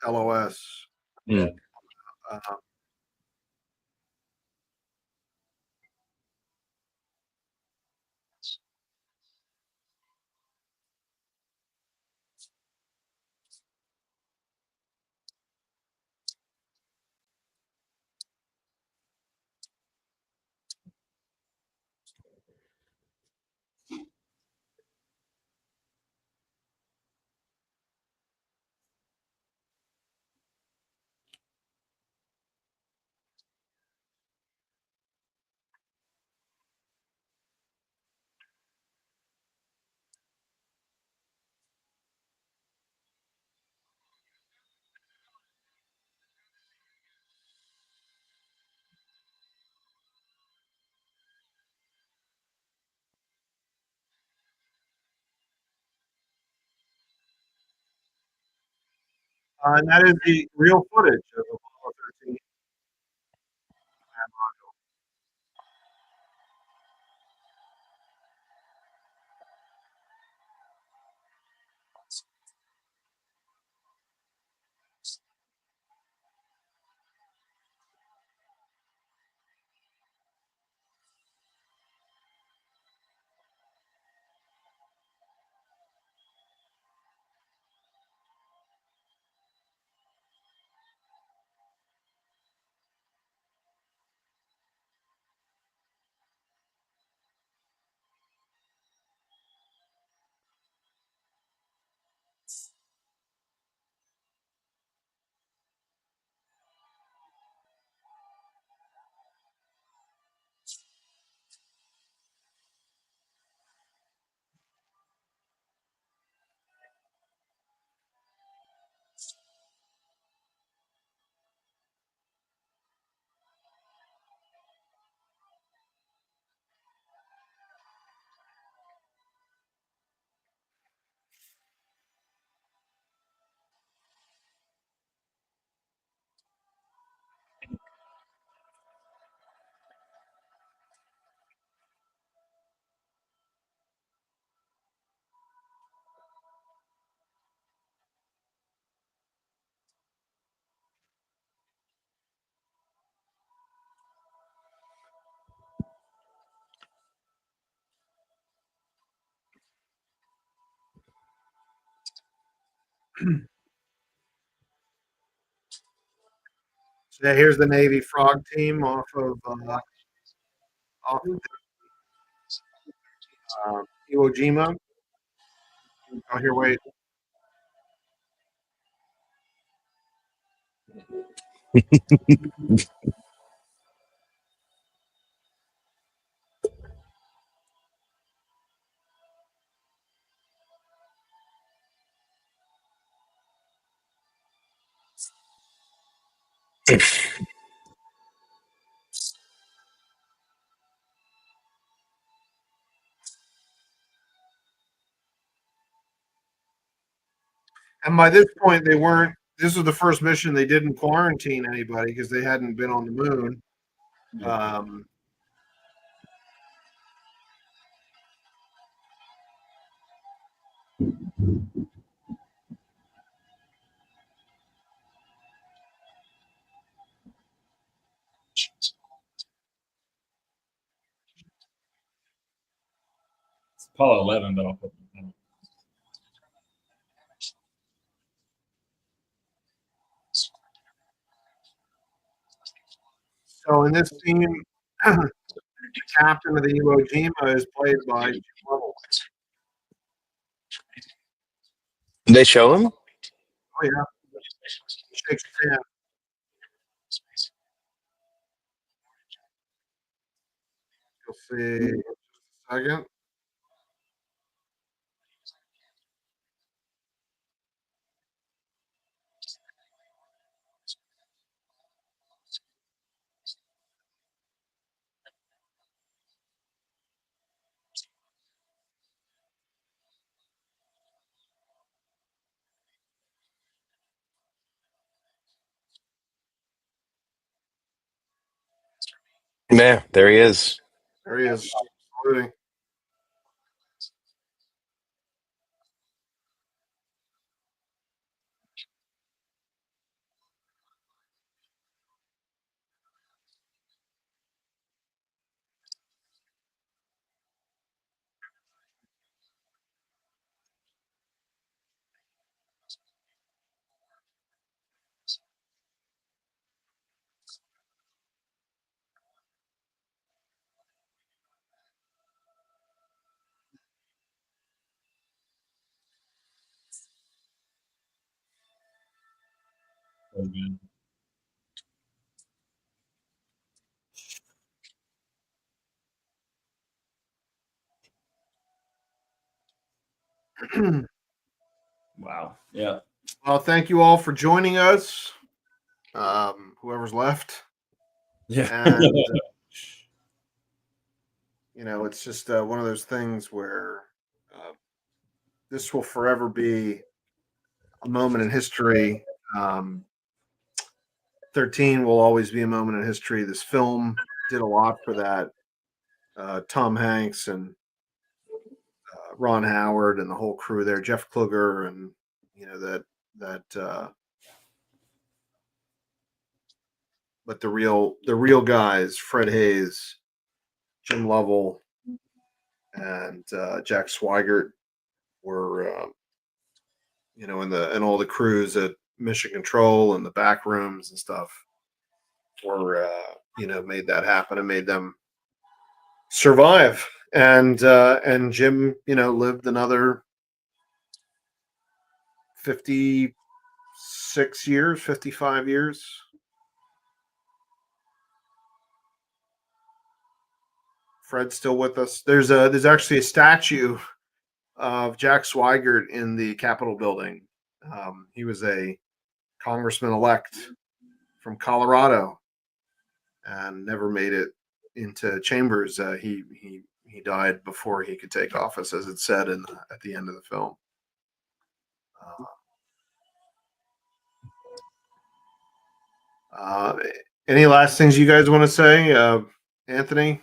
LOS. Mm. Uh, and that is the real footage of Apollo 13. So yeah, here's the Navy Frog team off of Iwo Jima. Oh, here, wait. And by this point, they weren't. This was the first mission they didn't quarantine anybody because they hadn't been on the moon. Um, It's Apollo 11, but I'll put so in this scene, the captain of the Iwo Jima is played by Jim Lovell. They show him. Oh yeah, shakes his hand. You'll see. Just a second. Yeah, there he is. There he is. Saluting. it. Wow. Yeah. Well, thank you all for joining us. Whoever's left, Yeah. and it's just one of those things where this will forever be a moment in history. 13 will always be a moment in history. This film did a lot for that. Tom Hanks and Ron Howard and the whole crew there, Jeff Kluger, and but the real guys, Fred Hayes, Jim Lovell, and Jack Swigert were and all the crews at Mission Control and the back rooms and stuff were made that happen and made them survive. And Jim lived another 56 years, 55 years. Fred's still with us. There's actually a statue of Jack Swigert in the Capitol building. He was a congressman elect from Colorado and never made it into chambers. He died before he could take office, as it said at the end of the film. Any last things you guys want to say, Anthony?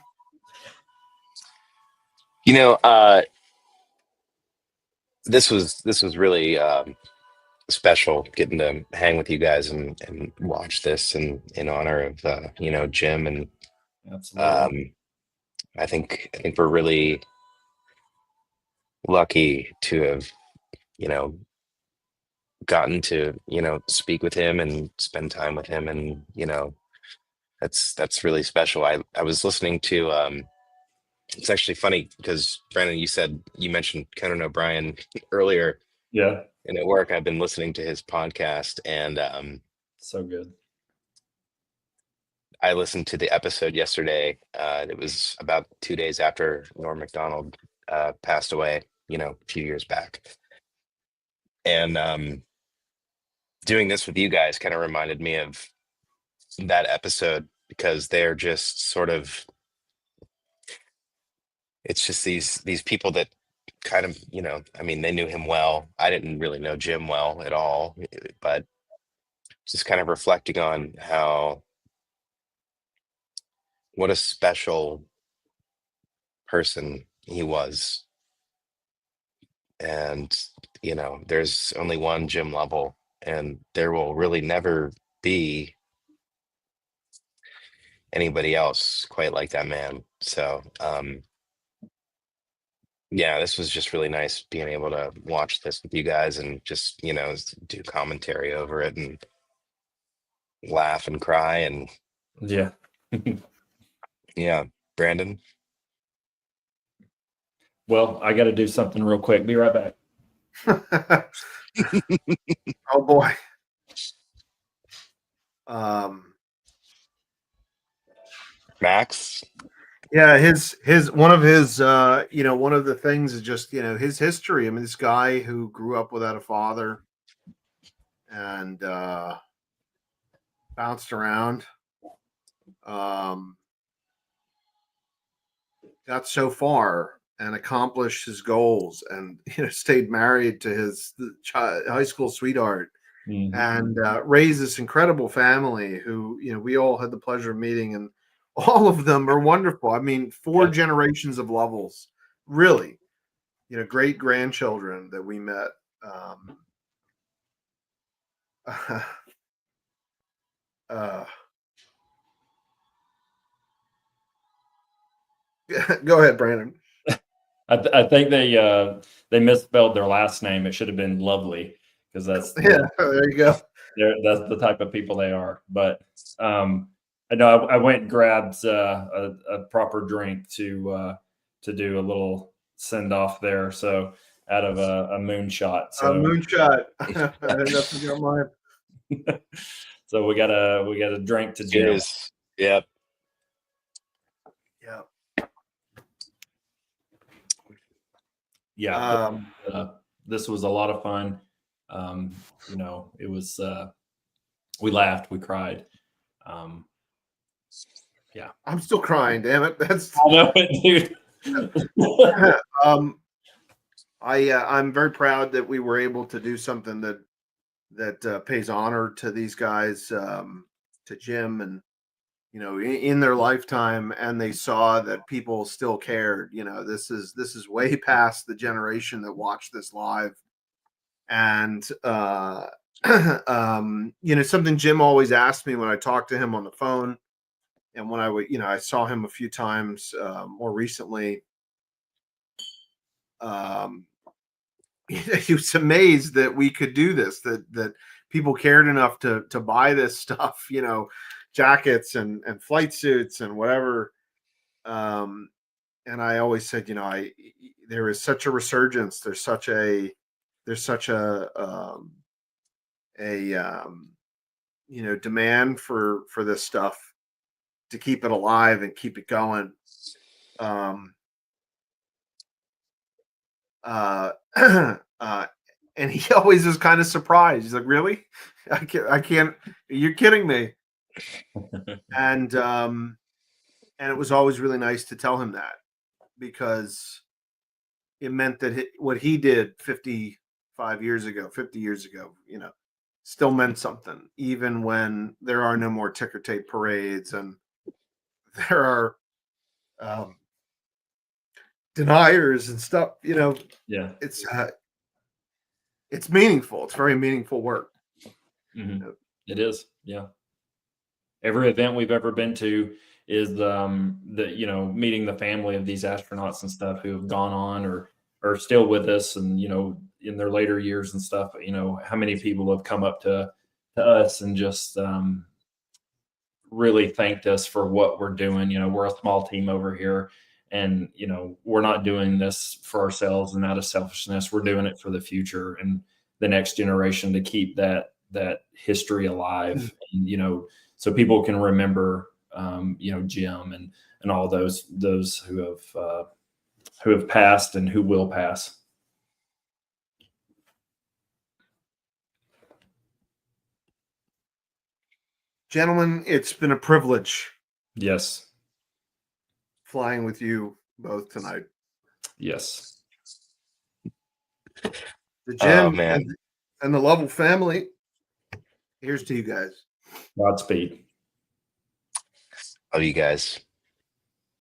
This was really special getting to hang with you guys and watch this in honor of Jim, and Absolutely. I think we're really lucky to have gotten to, speak with him and spend time with him. And, that's really special. I was listening to, it's actually funny because Brandon, you mentioned Conan O'Brien earlier, Yeah. and at work, I've been listening to his podcast, and So good. I listened to the episode yesterday. It was about 2 days after Norm Macdonald passed away, a few years back. And doing this with you guys kind of reminded me of that episode because they're just sort of, it's just these people that kind of, I mean, they knew him well. I didn't really know Jim well at all, but just kind of reflecting on what a special person he was. And, there's only one Jim Lovell, and there will really never be anybody else quite like that man. So, yeah, this was just really nice being able to watch this with you guys and just, do commentary over it and laugh and cry. And Yeah. yeah, Brandon. Well, I got to do something real quick. Be right back. Oh boy. Um, Max. yeah, his one of his one of the things is just his history. I mean, this guy who grew up without a father and bounced around, got so far and accomplished his goals, and stayed married to his high school sweetheart, Mhm. and raised this incredible family who we all had the pleasure of meeting, and all of them are wonderful. I mean, four generations of Lovells, really, great grandchildren that we met. Go ahead, Brandon. I think they misspelled their last name. It should have been Lovely because that's Yeah, there you go. that's the type of people they are. But I know I went and grabbed a proper drink to do a little send off there. So out of a moonshot. So Moonshot. That's a good line. so we got a drink to Jim. Cheers. Yep. Yeah. Yeah. This was a lot of fun. It was. We laughed, we cried. Yeah, I'm still crying. Damn it. That's. I know it, dude. I'm very proud that we were able to do something that pays honor to these guys, to Jim, and in their lifetime, and they saw that people still cared. This is way past the generation that watched this live, and something Jim always asked me when I talked to him on the phone, and when I saw him a few times more recently. He was amazed that we could do this, that people cared enough to buy this stuff, jackets and flight suits and whatever. And I always said, there is such a resurgence. There's such a demand for this stuff to keep it alive and keep it going. And he always is kind of surprised. He's like, "Really? I can't. You're kidding me." And it was always really nice to tell him that, because it meant that what he did 50 years ago, still meant something, even when there are no more ticker tape parades and there are deniers and stuff. Yeah, it's meaningful. It's very meaningful work. mm-hmm. It is. Yeah. Every event we've ever been to is meeting the family of these astronauts and stuff who have gone on or are still with us, and in their later years and stuff, you know, how many people have come up to us and just really thanked us for what we're doing. You know, we're a small team over here, and you know, we're not doing this for ourselves and out of selfishness. We're doing it for the future and the next generation to keep that history alive, and you know, so people can remember, you know, Jim and all those who have passed and who will pass. Gentlemen, it's been a privilege Yes. flying with you both tonight. Yes. The Oh, Jim man. and the Lovell family. Here's to you guys. Godspeed. Love you guys.